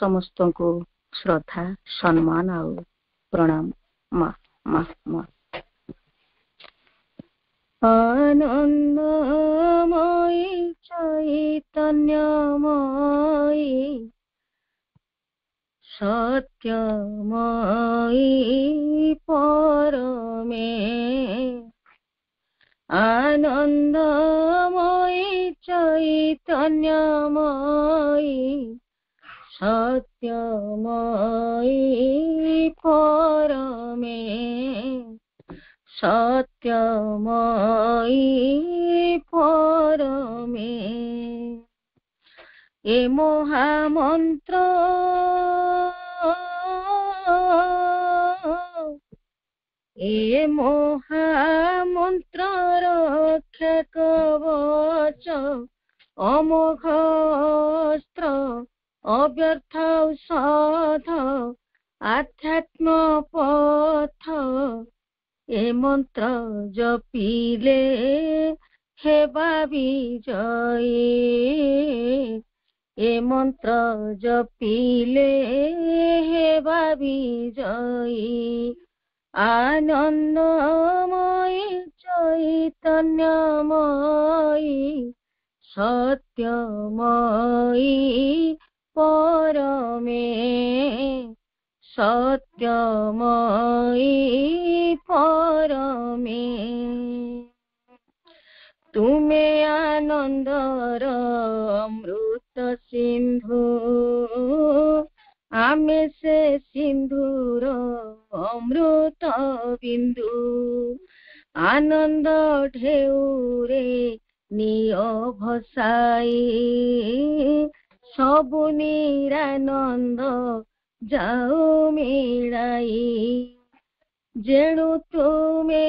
समस्त को श्रद्धा सम्मान आउ प्रणाम मा मा मा आनंदमयी चैतन्यमयी सत्यमयी परमे आनंदमयी चैतन्यमयी सत्यमयी परमे सत्यमयी परमे ए महामंत्र ए महामंत्र रक्षा कवच अमोघ अस्त्र अव्यर्थ औषध आध्यात्म पथ ए मंत्र जपिले हेबा विजयी ए मंत्र जपिले हेबा विजयी आनंदमयी चैतन्यमयी सत्यमयी परमे सत्यमयी परमे तुमे आनंदर अमृत सिंधु आमे से सिंधुर अमृत बिंदु आनंद ढेउरे नियो भसाई सबु निरानंद जाऊ मिलाई जेणु तुमे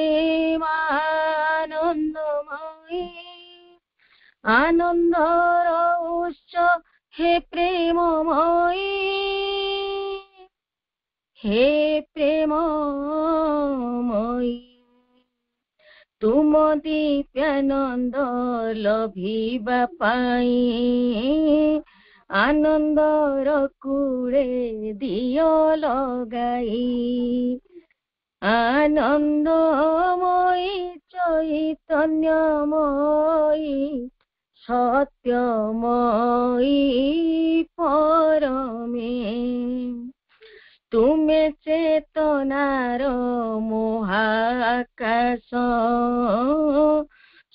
आनंदमयी आनंदर उच्च हे प्रेममयी हे प्रेममयी तुम दीप्यानंद लभिबा पाई आनंदर कूले दियो लगाई आनंदमयी चैतन्यमयी सत्यमयी परमे तुमे चेतनार महाकाश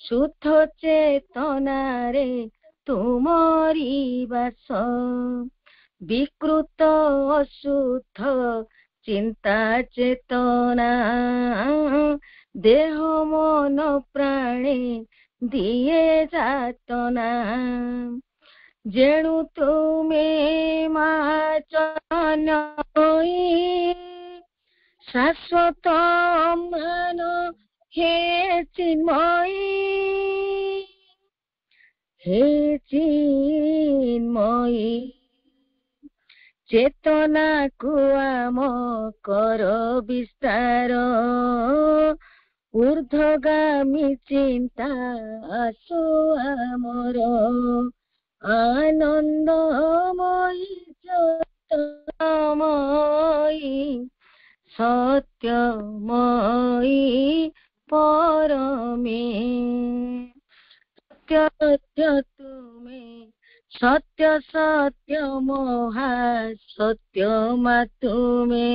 शुद्ध चेतनारे तुमरी बास विकृत अशुद्ध चिंता चेतना देह मन प्राणे दिए जातना जेणु तुमे माचनयी शाश्वत मान हे चिन्मयी चेतना को आम कर विस्तार ऊर्ध्वगामी चिंता आसो आमर आनंदमयी चैतन्यमयी सत्यमयी परमे सत्य तुमे सत्य सत्य मोहा सत्य तुमे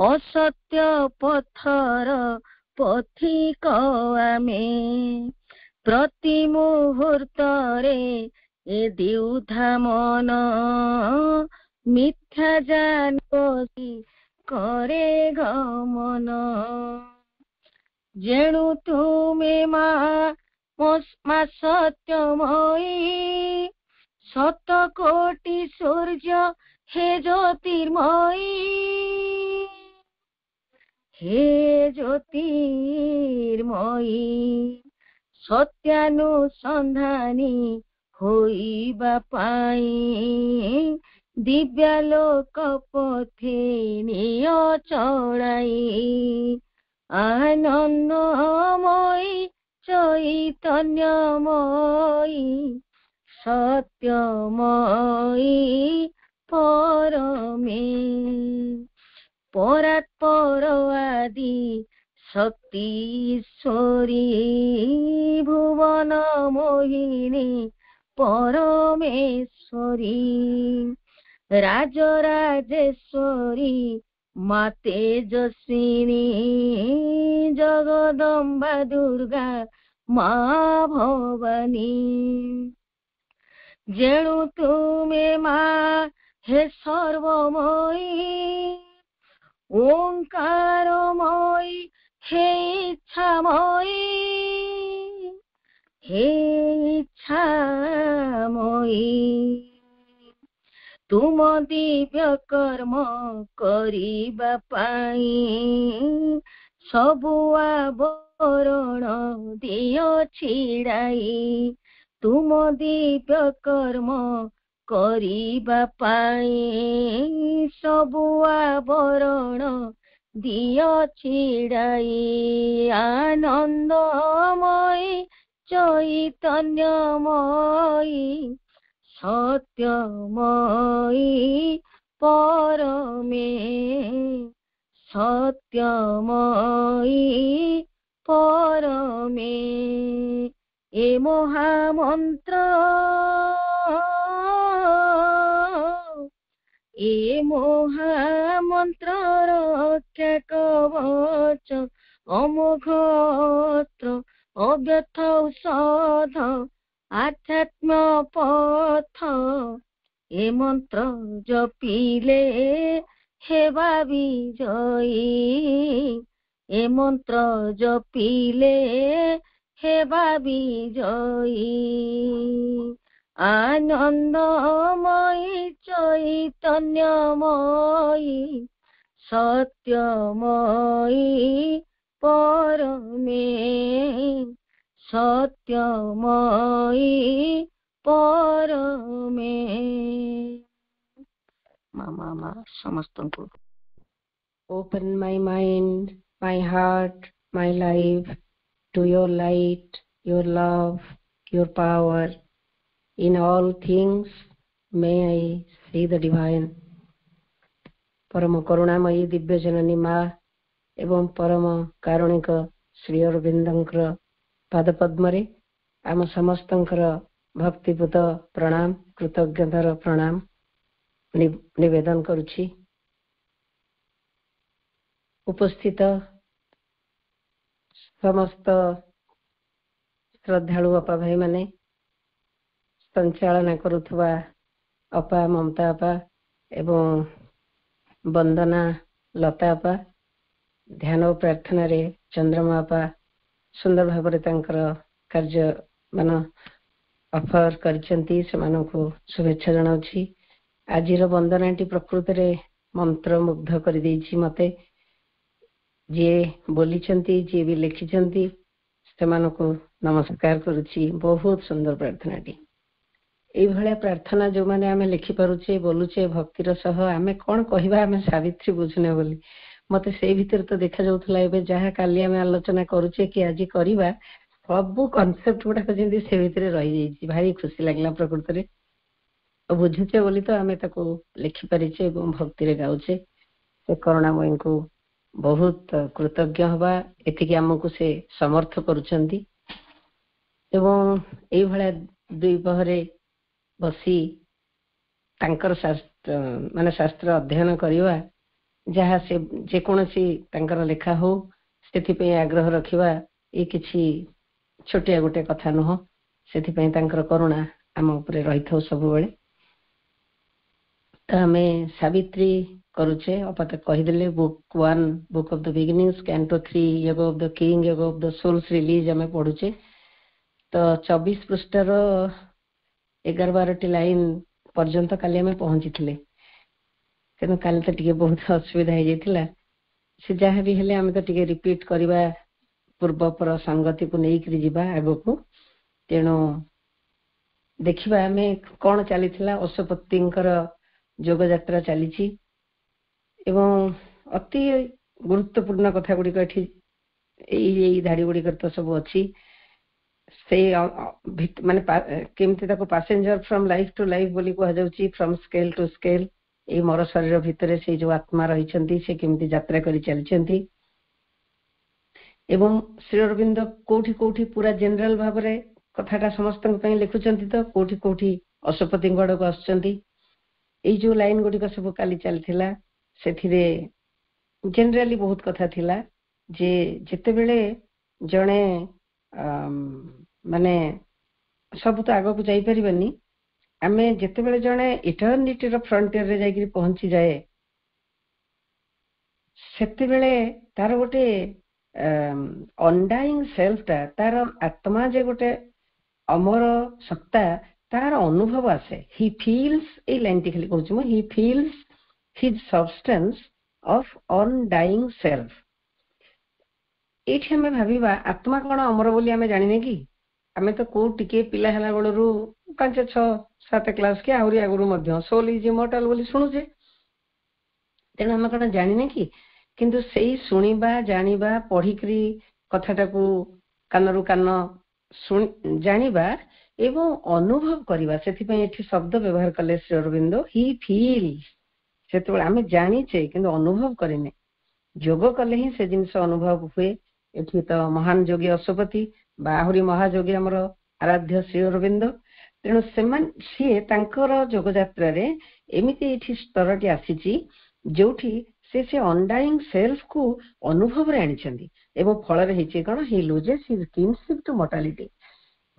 असत्य पथर पथिक आमे प्रति मुहूर्त रे ए द्युधा मन मिथ्या जान करे गमन जेणु तुमे मा सत्यमयी शत कोटि सूर्य हे ज्योतिर्मयी सत्यानुसंधानी होइबा पाई दिव्यालोक पथे निय चढ़ाई आनंदमयी चैतन्यमयी सत्यमयी परमे परात्पर आदि शक्ति ईश्वरी भुवन मोहिनी परमेश्वरी राजराजेश्वरी मा तेजस्विनी जगदम्बा दुर्गा मा भवानी जेणु तुमे मा हे सर्वमयी ओंकारमयी हे इच्छामयी हे इच्छामयी तुम दिव्य कर्म करिबा पाई सबु आवरण दियो छिड़ाई तुम दिव्य कर्म करिबा पाई सबु आवरण दियो छिड़ाई आनंदमयी चैतन्यमयी सत्यमयी परमे सत्यमयी परमे ए महामंत्र ए महामंत्र रक्षा कवच अमोघत्र अव्यथ औषध आध्यात्म पथ ए मंत्र जपिले हेबा विजयी ए मंत्र जपिले हेबा विजयी आनंदमयी चैतन्यमयी सत्यमयी परमे सत्यमयी परमे मामा समस्त को Open my mind, my heart, my life to your light, your love, your power. In all things may I see the divine. परम करुणामयी दिव्य जननी माँ एवं परम कारुणिक श्री अरविंदंकर पाद पद्मरे आम समस्तंकर भक्तिपूत प्रणाम कृतज्ञतार प्रणाम निवेदन करुछि। उपस्थित समस्त श्रद्धालु अपा भाई माने संचालन करुथुवा अपा ममता अपा एवं वंदना लता अपा ध्यान और प्रार्थना रे चंद्रमा अपा सुंदर भाव कार्य मान ऑफर करछंती सेमानकु शुभेच्छा जणाउछि। आजिर वंदनाटी प्रकृति रे मंत्र मुग्ध कर देछि मते जे बोलीचंती जे भी लिखिचंती सेमानकु नमस्कार करुछि। बहुत सुंदर प्रार्थनाटी एई भलिया प्रार्थना जो माने आमे लिखि पारुछे बोलुछे भक्तिर सह आमे कोन कहिबा आमे सावित्री बुझने बोली मते सेई भीतर तो देखा जाउथला एबे जहा काली आमे आलोचना करूछे कि आज करिबा सब कांसेप्ट गुडा जेंदी से भीतर रहि जाईछि। भारी खुशी लागला प्रकृति रे बुझुछे बोली तो आमे ताको लिखि परिछे एवं भक्ति रे गाउछे। से करुणामयी को बहुत कृतज्ञ हवा एतिकी हमकु से समर्थ करूछंती एवं एई भलिया दुई पहरे बसी तांकर शास्त्र माने शास्त्र अध्ययन करिवा जहाँ से जेकोसी तांकर लेखा हो सेथि पे आग्रह रखिवा ए किछि छोटिया गोटे कथा नुह सेथि पे तांकर करुणा आम ऊपर रहिथौ सब बेले। तो आमे सावित्री करूचे अपत कहिदेले book 1 book of the beginnings canto 3 yoga of the king yoga of the soul's release आमे पढुचे। तो 24 पृष्ठर 11-12 लाइन पर्यंत काली आमे पहुंची थिले तेनो काली तो टिके बहुत असुविधा हो जाइथिला से जहाँ भी हेले आमे तो टिके रिपीट करबा पूर्व पर संगति को नहीं करी जिबा आगो को तेनो देखिबा आमे कोन चलीथिला अशोपतिंकर जोग यात्रा चलीची एवं अति गुरुत्वपूर्ण कथा गुडी कठी एई धाडी गुडी करतो सब अछि से माने केमति ताको passenger from life to life बोली को जाउची फ्रॉम स्केल टू स्केल ଏଇ ମର ଶରୀର ଭିତରେ ସେଇ ଯୋଉ ଆତ୍ମା ରହିଛନ୍ତି ସେ କେମିତି ଯାତ୍ରା କରି ଚାଲିଛନ୍ତି। ଏବଂ ଶ୍ରୀ ଅରବିନ୍ଦ କୋଉଠି କୋଉଠି ପୁରା ଜେନେରାଲ ଭାବରେ କଥାଟା ସମସ୍ତଙ୍କ ପାଇଁ ଲେଖୁଛନ୍ତି, ତ କୋଉଠି କୋଉଠି ଅଶୋପତିଙ୍କ ଆଡକୁ ଆସୁଛନ୍ତି। ଏଇ ଯୋଉ ଲାଇନ ଗୁଡିକ ସବୁ କାଲି ଚାଲିଥିଲା ସେଥିରେ ଜେନେରାଲି ବହୁତ କଥା ଥିଲା ଯେ ଯେତେବେଳେ ଜଣେ ମାନେ ସବୁ ତ ଆଗକୁ ଯାଇପାରିବାନି, ଆମେ ଯେତେବେଳେ ଜଣେ ଇଟର୍ନିଟିର ଫ୍ରଣ୍ଟିୟରରେ ଯାଇକି ପହଞ୍ଚିଯାଏ ସେତେବେଳେ ତାର ଗୋଟେ ଅନଡାଇଂ ସେଲ୍ଫଟା, ତାର ଆତ୍ମା ଯେ ଗୋଟେ ଅମର ସତ୍ତା, ତାର ଅନୁଭବ ଆସେ। ହି ଫିଲ୍ସ, ଏଇ ଲାଇନଟି ଖାଲି କହୁଛି ମୁଁ, he fills his substance of undying self. ଏଇଠି ଆମେ ଭାବିବା ଆତ୍ମା କଣ ଅମର ବୋଲି ଆମେ ଜାଣିନେ କି? ଆମେ ତ କୋଉ ଟିକେ ପିଲା ହେଲା ବେଳରୁ 5, 6, 7 କ୍ଲାସ କି ଆହୁରି ଆଗରୁ ମଧ୍ୟ ସୋଲ୍ ଇଜ୍ ଇମର୍ଟାଲ ବୋଲି ଶୁଣୁଛେ। ତେଣୁ ଆମେ କଣ ଜାଣିନେ କି? କିନ୍ତୁ ସେଇ ଶୁଣିବା, ଜାଣିବା, ପଢିକିରି କଥାଟାକୁ କାନରୁ କାନ ଜାଣିବା ଏବଂ ଅନୁଭବ କରିବା, ସେଥିପାଇଁ ଏଠି ଶବ୍ଦ ବ୍ୟବହାର କଲେ ଶ୍ରୀ ଅରବିନ୍ଦ, ହି ଫିଲ୍ସ। ସେତେବେଳେ ଆମେ ଜାଣିଛେ କିନ୍ତୁ ଅନୁଭବ କରିନେ, ଯୋଗ କଲେ ହିଁ ସେ ଜିନିଷ ଅନୁଭବ ହୁଏ। ଏଠି ତ ମହାନ ଯୋଗୀ ଅଶୋପତି ବା ଆହୁରି ମହାଯୋଗୀ ଆମର ଆରାଧ୍ୟ ଶ୍ରୀ ଅରବିନ୍ଦ। ତେଣୁ ସେମାନେ ସିଏ ତାଙ୍କର ଯୋଗ ଯାତ୍ରାରେ ଏମିତି ଏଠି ସ୍ତରଟି ଆସିଛି ଯୋଉଠି ସେ ଅନଡାଇଂ ସେଲ୍ଫକୁ ଅନୁଭବରେ ଆଣିଛନ୍ତି ଏବଂ ଫଳରେ ହେଇଛି କଣ, ହି ଲୁଜେସ୍ ହିଜ୍ କିନସିପ୍ ଟୁ ମର୍ଟାଲିଟି।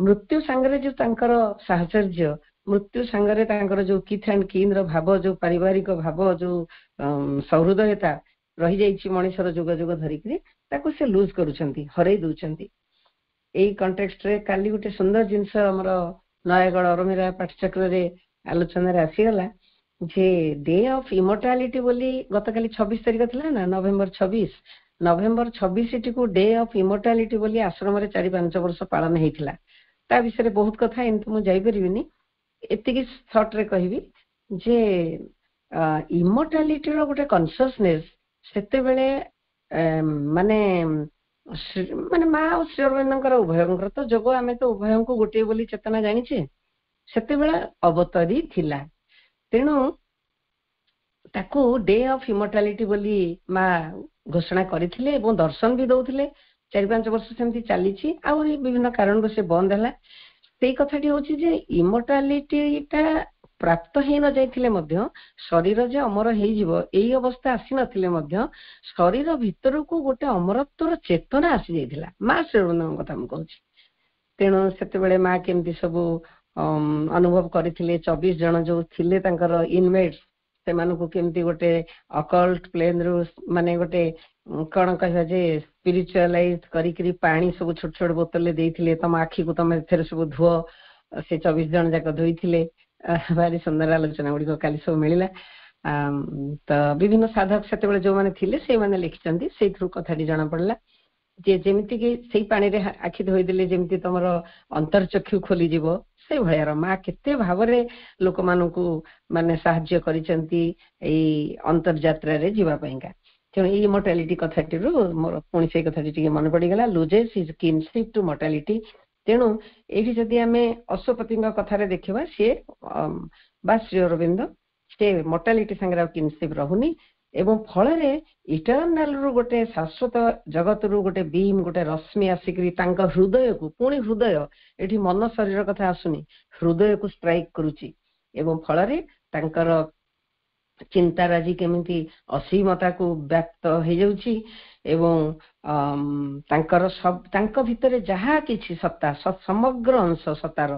ମୃତ୍ୟୁ ସାଙ୍ଗରେ ଯୋଉ ତାଙ୍କର ସାହଚର୍ଯ୍ୟ, ମୃତ୍ୟୁ ସାଙ୍ଗରେ ତାଙ୍କର ଯୋଉ କିଥ୍ ଆଣ୍ଡ କିନ୍ର ଭାବ, ଯୋଉ ପାରିବାରିକ ଭାବ, ଯୋଉ ସହୃଦୟତା ରହିଯାଇଛି ମଣିଷର ଯୁଗ ଯୁଗ ଧରିକିରି, ତାକୁ ସେ ଲୁଜ୍ କରୁଛନ୍ତି, ହରେଇ ଦଉଛନ୍ତି। ଏଇ କଣ୍ଟେକ୍ସଟରେ କାଲି ଗୋଟେ ସୁନ୍ଦର ଜିନିଷ ଆମର ନୟାଗଡ଼ ଅରମିରା ପାଠଚକ୍ରରେ ଆଲୋଚନାରେ ଆସିଗଲା ଯେ ଡେ ଅଫ୍ ଇମର୍ଟାଲିଟି ବୋଲି ଗତକାଲି 26 ତାରିଖ ଥିଲା ନା, ନଭେମ୍ବର 26। ନଭେମ୍ବର 26ଟିକୁ ଡେ ଅଫ୍ ଇମର୍ଟାଲିଟି ବୋଲି ଆଶ୍ରମରେ 4-5 ବର୍ଷ ପାଳନ ହେଇଥିଲା। ତା ବିଷୟରେ ବହୁତ କଥା, ଏମିତି ମୁଁ ଯାଇପାରିବିନି, ଏତିକି ସର୍ଟରେ କହିବି ଯେ ଇମର୍ଟାଲିଟିର ଗୋଟେ କନସିୟସନେସ୍ ସେତେବେଳେ ମାନେ ମା ଆଉ ଶ୍ରୀ ଅରବିନ୍ଦଙ୍କର ଉଭୟଙ୍କର ତ ଯୋଗ, ଆମେ ତ ଉଭୟଙ୍କୁ ଗୋଟିଏ ବୋଲି ଚେତନା ଜାଣିଛେ, ସେତେବେଳେ ଅବତରୀ ଥିଲା। ତେଣୁ ତାକୁ ଡେ ଅଫ୍ ଇମର୍ଟାଲିଟି ବୋଲି ମା ଘୋଷଣା କରିଥିଲେ ଏବଂ ଦର୍ଶନ ବି ଦଉଥିଲେ। 4-5 ବର୍ଷ ସେମିତି ଚାଲିଛି, ଆହୁରି ବିଭିନ୍ନ କାରଣରୁ ସେ ବନ୍ଦ ହେଲା। ସେଇ କଥାଟି ହଉଛି ଯେ ଇମର୍ଟାଲିଟିଟା ପ୍ରାପ୍ତ ହେଇ ନ ଯାଇଥିଲେ ମଧ୍ୟ, ଶରୀର ଯେ ଅମର ହେଇଯିବ ଏଇ ଅବସ୍ଥା ଆସିନଥିଲେ ମଧ୍ୟ ଶରୀର ଭିତରକୁ ଗୋଟେ ଅମରତ୍ୱର ଚେତନା ଆସି ଯାଇଥିଲା, ମା ଶ୍ରୀ ଅରବିନ୍ଦଙ୍କ କଥା ମୁଁ କହୁଛି। ତେଣୁ ସେତେବେଳେ ମା କେମିତି ସବୁ ଅନୁଭବ କରିଥିଲେ, 24 ଜଣ ଯୋଉ ଥିଲେ ତାଙ୍କର ଇନମେଟ୍ସ, ସେମାନଙ୍କୁ କେମିତି ଗୋଟେ ଅକଲ୍ଟ ପ୍ଲେନରୁ ମାନେ ଗୋଟେ କଣ କହିବା ଯେ ସ୍ପିରିଚୁଆଲାଇଜ କରିକିରି ପାଣି ସବୁ ଛୋଟ ଛୋଟ ବୋତଲରେ ଦେଇଥିଲେ, ତମ ଆଖିକୁ ତମେ ଏଥିରେ ସବୁ ଧୁଅ, ସେ 24 ଜଣ ଯାକ ଧୋଇଥିଲେ। ଭାରି ସୁନ୍ଦର ଆଲୋଚନା ଗୁଡିକ କାଲି ସବୁ ମିଳିଲା। ତ ବିଭିନ୍ନ ସାଧକ ସେତେବେଳେ ଯୋଉମାନେ ଥିଲେ ସେଇମାନେ ଲେଖିଛନ୍ତି, ସେଇଥିରୁ କଥାଟି ଜଣା ପଡିଲା ଯେ ଯେମିତିକି ସେଇ ପାଣିରେ ଆଖି ଧୋଇଦେଲେ ଯେମିତି ତମର ଅନ୍ତର୍ଚକ୍ଷୁ ଖୋଲିଯିବ, ସେଇଭଳିଆ ମା କେତେ ଭାବରେ ଲୋକମାନଙ୍କୁ ମାନେ ସାହାଯ୍ୟ କରିଛନ୍ତି ଏଇ ଅନ୍ତର୍ଯାତ୍ରାରେ ଯିବା ପାଇଁକା। ତେଣୁ ଏଇ ମର୍ଟାଲିଟି କଥାଟିରୁ ମୋର ପୁଣି ସେଇ କଥାଟି ଟିକେ ମନେ ପଡିଗଲା, ଲୁଜେସ୍ ହିଜ୍ କିନସିପ୍ ଟୁ ମର୍ଟାଲିଟି। ତେଣୁ ଏଇଠି ଯଦି ଆମେ ଅଶୋପତିଙ୍କ କଥାରେ ଦେଖିବା, ସିଏ ବା ଶ୍ରୀ ଅରବିନ୍ଦ ସେ ମର୍ଟାଲିଟି ସାଙ୍ଗରେ ଆଉ କିନସିପ୍ ରହୁନି ଏବଂ ଫଳରେ ଇଟର୍ନାଲରୁ ଗୋଟେ ଶାଶ୍ୱତ ଜଗତରୁ ଗୋଟେ ବିମ୍, ଗୋଟେ ରଶ୍ମି ଆସିକରି ତାଙ୍କ ହୃଦୟକୁ, ପୁଣି ହୃଦୟ, ଏଠି ମନ ଶରୀର କଥା ଆସୁନି, ହୃଦୟକୁ ଷ୍ଟ୍ରାଇକ୍ କରୁଛି ଏବଂ ଫଳରେ ତାଙ୍କର ଚିନ୍ତାରାଜି କେମିତି ଅସୀମତାକୁ ବ୍ୟାପ୍ତ ହେଇଯାଉଛି ଏବଂ ତାଙ୍କ ଭିତରେ ଯାହା କିଛି ସତ୍ତା, ସମଗ୍ର ଅଂଶ ସତ୍ତାର,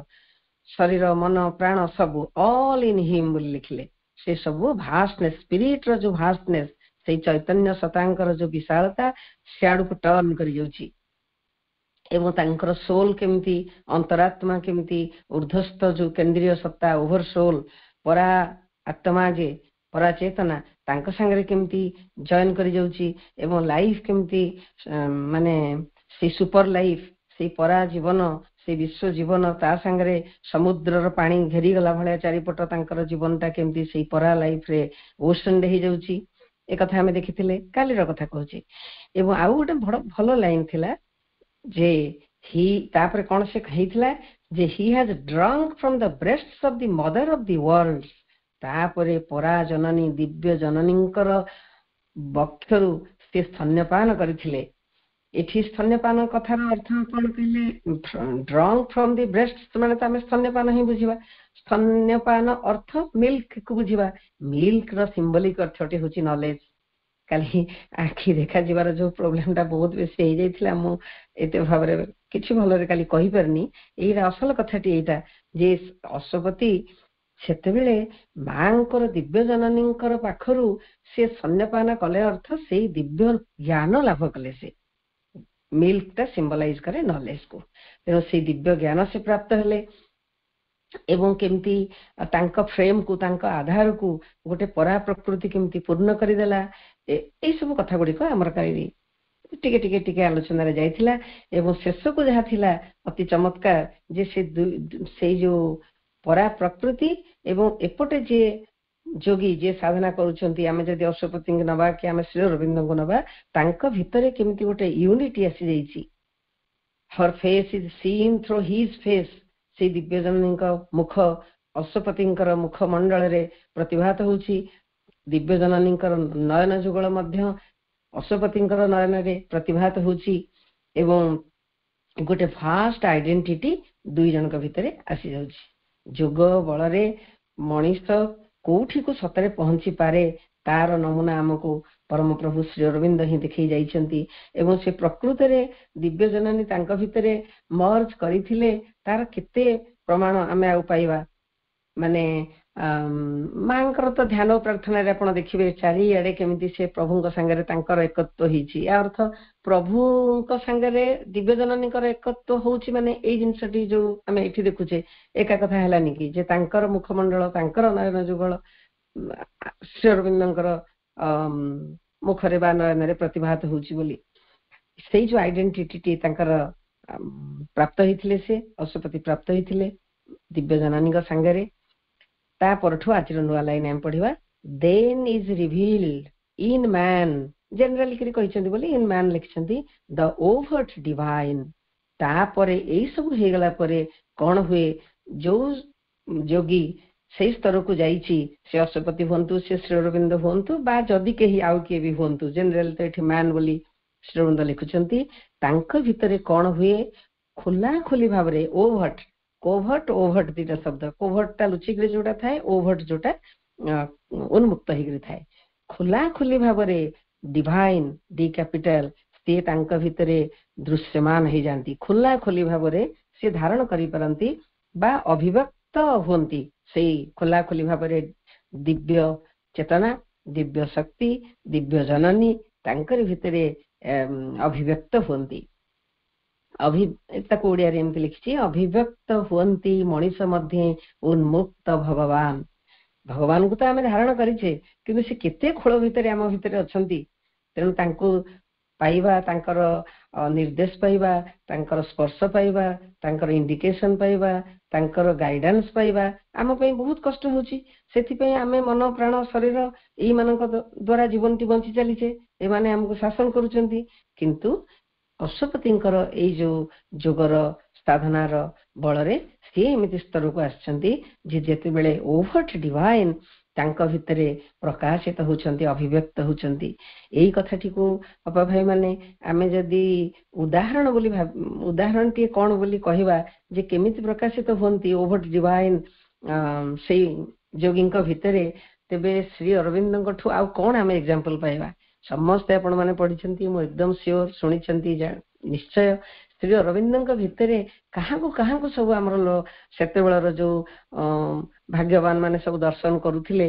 ଶରୀର, ମନ, ପ୍ରାଣ ସବୁ ଅଲ୍ ଇନ୍ ହିମ୍ ବୋଲି ଲେଖିଲେ। ସେ ସବୁ ଭାଷ୍ଟନେସ୍, ସ୍ପିରିଟର ଯୋଉ ଭାଷ୍ଟନେସ୍, ସେଇ ଚୈତନ୍ୟ ସତ୍ତାଙ୍କର ଯୋଉ ବିଶାଳତା ସିଆଡକୁ ଟର୍ନ କରି ଯାଉଛି ଏବଂ ତାଙ୍କର ସୋଲ୍ କେମିତି, ଅନ୍ତରାତ୍ମା କେମିତି, ଉର୍ଦ୍ଧ୍ୱସ୍ଥ ଯୋଉ କେନ୍ଦ୍ରୀୟ ସତ୍ତା, ଓଭର ସୋଲ୍, ପରା ଆତ୍ମା ଯେ ପରା ଚେତନା, ତାଙ୍କ ସାଙ୍ଗରେ କେମିତି ଜଏନ୍ କରି ଯାଉଛି ଏବଂ ଲାଇଫ୍ କେମିତି ମାନେ ସେଇ ସୁପର ଲାଇଫ୍, ସେଇ ପରା ଜୀବନ, ସେଇ ବିଶ୍ୱ ଜୀବନ, ତା ସାଙ୍ଗରେ ସମୁଦ୍ରର ପାଣି ଘେରିଗଲା ଭଳିଆ ଚାରିପଟ ତାଙ୍କର ଜୀବନଟା କେମିତି ସେଇ ପରା ଲାଇଫରେ ଓସନରେ ହେଇଯାଉଛି। ଏ କଥା ଆମେ ଦେଖିଥିଲେ, କାଲିର କଥା କହୁଛି। ଏବଂ ଆଉ ଗୋଟେ ଭଲ ଲାଇନ ଥିଲା ଯେ ତାପରେ କଣ ସେ ହେଇଥିଲା ଯେ he has drunk from the breasts of the mother of the world. ତାପରେ ପରା ଜନନୀ ଦିବ୍ୟ ଜନନୀଙ୍କର ବକ୍ଷରୁ ସେ ସ୍ତନ୍ୟପାନ କରିଥିଲେ। ଏଠି ସ୍ତନ୍ୟପାନ କଥାର ଅର୍ଥ କଣ କହିଲେ, ଡ୍ରଙ୍କ ଫ୍ରମ ଦି ବ୍ରେଷ୍ଟ, ମାନେ ତ ଆମେ ସ୍ତନ୍ୟପାନ ହିଁ ବୁଝିବା। ସ୍ତନ୍ୟପାନ ଅର୍ଥ ମିଲ୍କ କୁ ବୁଝିବା। ମିଲ୍କ ର ସିମ୍ବଲିକ ଅର୍ଥଟି ହଉଛି ନଲେଜ। କାଲି ଆଖି ଦେଖାଯିବାର ଯୋଉ ପ୍ରୋବ୍ଲେମ ଟା ବହୁତ ବେଶୀ ହେଇଯାଇଥିଲା, ମୁଁ ଏତେ ଭାବରେ କିଛି ଭଲରେ କାଲି କହିପାରିନି। ଏଇଟା ଅସଲ କଥାଟି ଏଇଟା ଯେ ଅଶ୍ୱପତି ସେତେବେଳେ ମାଙ୍କର ଦିବ୍ୟ ଜନନୀଙ୍କର ପାଖରୁ ସେ ସ୍ତନ୍ୟପାନ କଲେ, ଅର୍ଥ ସେଇ ଦିବ୍ୟ ଜ୍ଞାନ ଲାଭ କଲେ। ସେ ମିଲ୍କ ଟା ସିମ୍ବଲାଇଜ କରେ ନଲେଜ କୁ। ତେଣୁ ସେଇ ଦିବ୍ୟ ଜ୍ଞାନ ସେ ପ୍ରାପ୍ତ ହେଲେ ଏବଂ କେମିତି ତାଙ୍କ ଫ୍ରେମ କୁ, ତାଙ୍କ ଆଧାରକୁ ଗୋଟେ ପରା ପ୍ରକୃତି କେମିତି ପୂର୍ଣ୍ଣ କରିଦେଲା, ଏଇ ସବୁ କଥା ଗୁଡିକ ଆମର କାଲି ଟିକେ ଟିକେ ଟିକେ ଆଲୋଚନାରେ ଯାଇଥିଲା। ଏବଂ ଶେଷକୁ ଯାହା ଥିଲା ଅତି ଚମତ୍କାର ଯେ ସେଇ ଯୋଉ ପରା ପ୍ରକୃତି ଏବଂ ଏପଟେ ଯିଏ ଯୋଗୀ ଯିଏ ସାଧନା କରୁଛନ୍ତି, ଆମେ ଯଦି ଅଶ୍ୱପତିଙ୍କୁ ନବା କି ଆମେ ଶ୍ରୀ ଅରବିନ୍ଦଙ୍କୁ ନବା, ତାଙ୍କ ଭିତରେ କେମିତି ଗୋଟେ ୟୁନିଟି ଆସିଯାଇଛି। Her face is seen through his face. ସେଇ ଦିବ୍ୟ ଜନନୀଙ୍କ ମୁଖ ଅଶ୍ୱପତିଙ୍କର ମୁଖ ମଣ୍ଡଳରେ ପ୍ରତିଭାତ ହଉଛି। ଦିବ୍ୟ ଜନନୀଙ୍କର ନୟନ ଯୁଗଳ ମଧ୍ୟ ଅଶ୍ୱପତିଙ୍କର ନୟନରେ ପ୍ରତିଭାତ ହଉଛି ଏବଂ ଗୋଟେ ଫାଷ୍ଟ ଆଇଡେଣ୍ଟିଟି ଦୁଇ ଜଣଙ୍କ ଭିତରେ ଆସିଯାଉଛି। ଯୋଗ ବଳରେ ମଣିଷ କୋଉଠିକୁ ସତରେ ପହଞ୍ଚି ପାରେ, ତାର ନମୁନା ଆମକୁ ପରମ ପ୍ରଭୁ ଶ୍ରୀ ଅରବିନ୍ଦ ହିଁ ଦେଖେଇ ଯାଇଛନ୍ତି। ଏବଂ ସେ ପ୍ରକୃତରେ ଦିବ୍ୟ ଜନନୀ ତାଙ୍କ ଭିତରେ ମର୍ଜ କରିଥିଲେ, ତାର କେତେ ପ୍ରମାଣ ଆମେ ଆଉ ପାଇବା। ମାନେ ମାଙ୍କର ତ ଧ୍ୟାନ ପ୍ରାର୍ଥନାରେ ଆପଣ ଦେଖିବେ ଚାରିଆଡେ କେମିତି ସେ ପ୍ରଭୁଙ୍କ ସାଙ୍ଗରେ ତାଙ୍କର ଏକତ୍ୱ ହେଇଛି। ୟା ଅର୍ଥ ପ୍ରଭୁଙ୍କ ସାଙ୍ଗରେ ଦିବ୍ୟ ଜନନୀଙ୍କର ଏକତ୍ୱ ହଉଛି, ମାନେ ଏଇ ଜିନିଷଟି ଯୋଉ ଆମେ ଏଠି ଦେଖୁଛେ ଏକା କଥା ହେଲାନି କି, ଯେ ତାଙ୍କର ମୁଖମଣ୍ଡଳ, ତାଙ୍କର ନୟନ ଯୁଗଳ ଶ୍ରୀ ଅରବିନ୍ଦଙ୍କର ମୁଖରେ ବା ନୟନରେ ପ୍ରତିଭାତ ହଉଛି ବୋଲି ସେଇ ଯୋଉ ଆଇଡେଣ୍ଟିଟି ତାଙ୍କର ପ୍ରାପ୍ତ ହେଇଥିଲେ, ସେ ଅଶ୍ୱପତି ପ୍ରାପ୍ତ ହେଇଥିଲେ ଦିବ୍ୟ ଜନନୀଙ୍କ ସାଙ୍ଗରେ। ତା ପରଠୁ ଆଜିର ନୂଆ ଲାଇନ ଆମେ ପଢିବା, ଦେନ୍ ଇଜ ରିଭିଲ୍ଡ ଇନ୍ ମ୍ୟାନ୍। ଜେନେରାଲି କରି କହିଛନ୍ତି ବୋଲି ଇନ୍ ମ୍ୟାନ୍ ଲେଖିଛନ୍ତି, ଦ ଓଭର୍ଟ ଡିଭାଇନ୍। ତାପରେ ଏଇ ସବୁ ହେଇଗଲା ପରେ କଣ ହୁଏ, ଯୋଉ ଯୋଗୀ ସେଇ ସ୍ତରକୁ ଯାଇଛି, ସେ ଅଶ୍ୱପତି ହୁଅନ୍ତୁ, ସେ ଶ୍ରୀ ଅରବିନ୍ଦ ହୁଅନ୍ତୁ, ବା ଯଦି କେହି ଆଉ କିଏ ବି ହୁଅନ୍ତୁ, ଜେନେରାଲି ତ ଏଠି ମ୍ୟାନ୍ ବୋଲି ଶ୍ରୀ ଅରବିନ୍ଦ ଲେଖୁଛନ୍ତି, ତାଙ୍କ ଭିତରେ କଣ ହୁଏ, ଖୋଲା ଖୋଲି ଭାବରେ ଓଭର୍ଟ, କୋଭର୍ଟ ଓଭର୍ଟ ଦିଟା ଶବ୍ଦ, କୋଭର୍ଟ ଟା ଲୁଚିକିରି ଯୋଉଟା ଥାଏ, ଓଭର୍ଟ ଯୋଉଟା ଉନ୍ମୁକ୍ତ ହେଇକିରି ଥାଏ। ଖୋଲା ଖୋଲି ଭାବରେ ଡିଭାଇନ୍ ଡି କ୍ୟାପିଟାଲ ସିଏ ତାଙ୍କ ଭିତରେ ଦୃଶ୍ୟମାନ ହେଇଯାନ୍ତି। ଖୋଲା ଖୋଲି ଭାବରେ ସେ ଧାରଣ କରିପାରନ୍ତି ବା ଅଭିବ୍ୟକ୍ତ ହୁଅନ୍ତି। ସେଇ ଖୋଲା ଖୋଲି ଭାବରେ ଦିବ୍ୟ ଚେତନା, ଦିବ୍ୟ ଶକ୍ତି, ଦିବ୍ୟ ଜନନୀ ତାଙ୍କରି ଭିତରେ ଅଭିବ୍ୟକ୍ତ ହୁଅନ୍ତି। ତାକୁ ଓଡିଆରେ ଏମିତି ଲିଖିଛି, ଅଭିବ୍ୟକ୍ତ ହୁଅନ୍ତି ମଣିଷ ମଧ୍ୟ ଉନ୍ମୁକ୍ତ ଭଗବାନ। ଭଗବାନଙ୍କୁ ତ ଆମେ ଧାରଣ କରିଛେ, କିନ୍ତୁ ସେ କେତେ ଖୋଳ ଭିତରେ ଆମ ଭିତରେ ଅଛନ୍ତି। ତେଣୁ ତାଙ୍କୁ ପାଇବା, ତାଙ୍କର ନିର୍ଦ୍ଦେଶ ପାଇବା, ତାଙ୍କର ସ୍ପର୍ଶ ପାଇବା, ତାଙ୍କର ଇଣ୍ଡିକେସନ ପାଇବା, ତାଙ୍କର ଗାଇଡାନ୍ସ ପାଇବା ଆମ ପାଇଁ ବହୁତ କଷ୍ଟ ହଉଛି। ସେଥିପାଇଁ ଆମେ ମନ ପ୍ରାଣ ଶରୀର ଏଇମାନଙ୍କ ଦ୍ଵାରା ଜୀବନଟି ବଞ୍ଚି ଚାଲିଛେ, ଏମାନେ ଆମକୁ ଶାସନ କରୁଛନ୍ତି। କିନ୍ତୁ ଅଶ୍ୱପତିଙ୍କର ଏଇ ଯୋଉ ଯୋଗର ସାଧନାର ବଳରେ ସିଏ ଏମିତି ସ୍ତରକୁ ଆସିଛନ୍ତି ଯେ ଯେତେବେଳେ ଓଭର୍ଟ ଡିଭାଇନ୍ ତାଙ୍କ ଭିତରେ ପ୍ରକାଶିତ ହଉଛନ୍ତି, ଅଭିବ୍ୟକ୍ତ ହଉଛନ୍ତି। ଏଇ କଥାଟିକୁ ଅପା ଭାଇ ମାନେ ଆମେ ଯଦି ଉଦାହରଣଟିଏ କଣ ବୋଲି କହିବା, ଯେ କେମିତି ପ୍ରକାଶିତ ହୁଅନ୍ତି ଓଭର୍ଟ ଡିଭାଇନ୍ ସେଇ ଯୋଗୀଙ୍କ ଭିତରେ, ତେବେ ଶ୍ରୀ ଅରବିନ୍ଦଙ୍କଠୁ ଆଉ କଣ ଆମେ ଏକ୍ସାମ୍ପଲ ପାଇବା? ସମସ୍ତେ ଆପଣ ମାନେ ପଢିଛନ୍ତି, ମୁଁ ଏକଦମ ସିଓର ଶୁଣିଛନ୍ତି ନିଶ୍ଚୟ। ଶ୍ରୀ ଅରବିନ୍ଦଙ୍କ ଭିତରେ କାହାକୁ ସବୁ ଆମର ସେତେବେଳର ଯୋଉ ଭାଗ୍ୟବାନ ମାନେ ସବୁ ଦର୍ଶନ କରୁଥିଲେ,